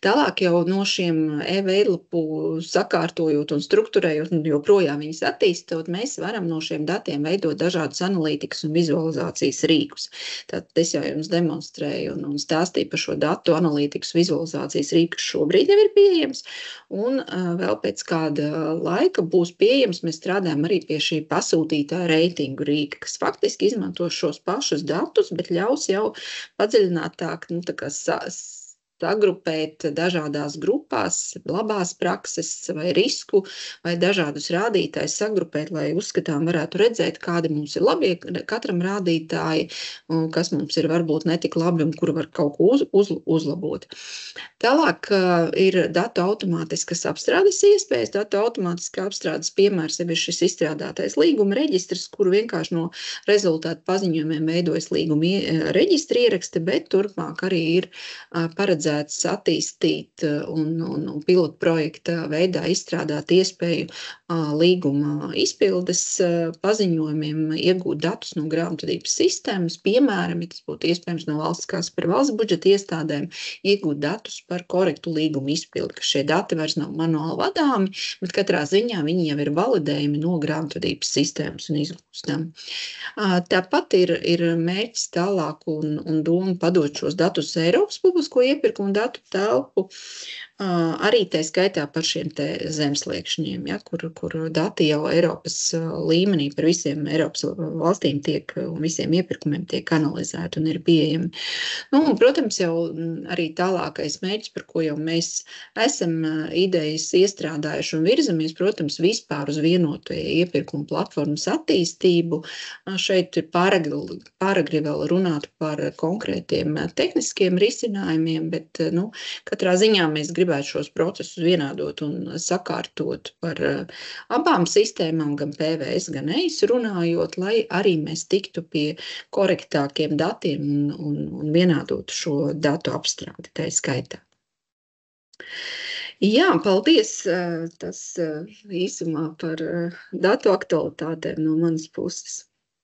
Tālāk jau no šiem e-veidlapu sakārtojot un strukturējot un joprojām viņas attīstot, mēs varam no šiem datiem veidot dažādus analītikas un vizualizācijas rīkus. Tātad es jau jums demonstrēju un stāstīju par šo datu analītikas vizualizācijas rīku, kas šobrīd jau ir pieejams. Un vēl pēc kāda laika būs pieejams, mēs strādājam arī pie šī pasūtītā reitingu rīka, kas faktiski izmanto šos pašus datus, bet ļaus jau padziļinātāk, sagrupēt dažādās grupās, labās prakses vai risku vai dažādus rādītājus sagrupēt, lai uzskatām varētu redzēt, kādi mums ir labi katram rādītāji, kas mums ir varbūt netik labi un kur var kaut ko uzlabot. Tālāk ir datu automātiskas apstrādes iespējas. Datu automātiskā apstrādes piemērs ir šis izstrādātais līguma reģistrs, kur vienkārši no rezultātu paziņojumiem veidojas līguma reģistra ieraksti, bet turpmāk arī ir paredzēts paredzēts attīstīt un pilotu projekta veidā izstrādāt iespēju līguma izpildes paziņojumiem iegūt datus no grāmatvedības sistēmas, piemēram, ja tas būtu iespējams no valsts kāds par valsts budžeta iestādēm, iegūt datus par korektu līgumu izpildi, ka šie dati vairs nav manuāli vadāmi, bet katrā ziņā viņi jau ir validējumi no grāmatvedības sistēmas un izlūstami. Tāpat ir mērķis tālāk un doma padot šos datus Eiropas publisko iepirkumu datu telpu, arī tā skaitā par šiem te zemsliekšņiem, ja, kur dati jau Eiropas līmenī par visiem Eiropas valstīm tiek un visiem iepirkumiem tiek analizēti un ir pieejami. Nu, un, protams, jau arī tālākais mērķis, par ko jau mēs esam idejas iestrādājuši un virzamies, protams, vispār uz vienoto iepirkumu platformas attīstību. Šeit ir pāragri vēl runāt par konkrētiem tehniskiem risinājumiem, bet katrā ziņā mēs gribētu šos procesus vienādot un sakārtot par abām sistēmām, gan PVS, gan EIS runājot, lai arī mēs tiktu pie korektākiem datiem un vienādotu šo datu apstrādi tā skaitā. Jā, paldies. Tas īsumā par datu aktualitātēm no manas puses.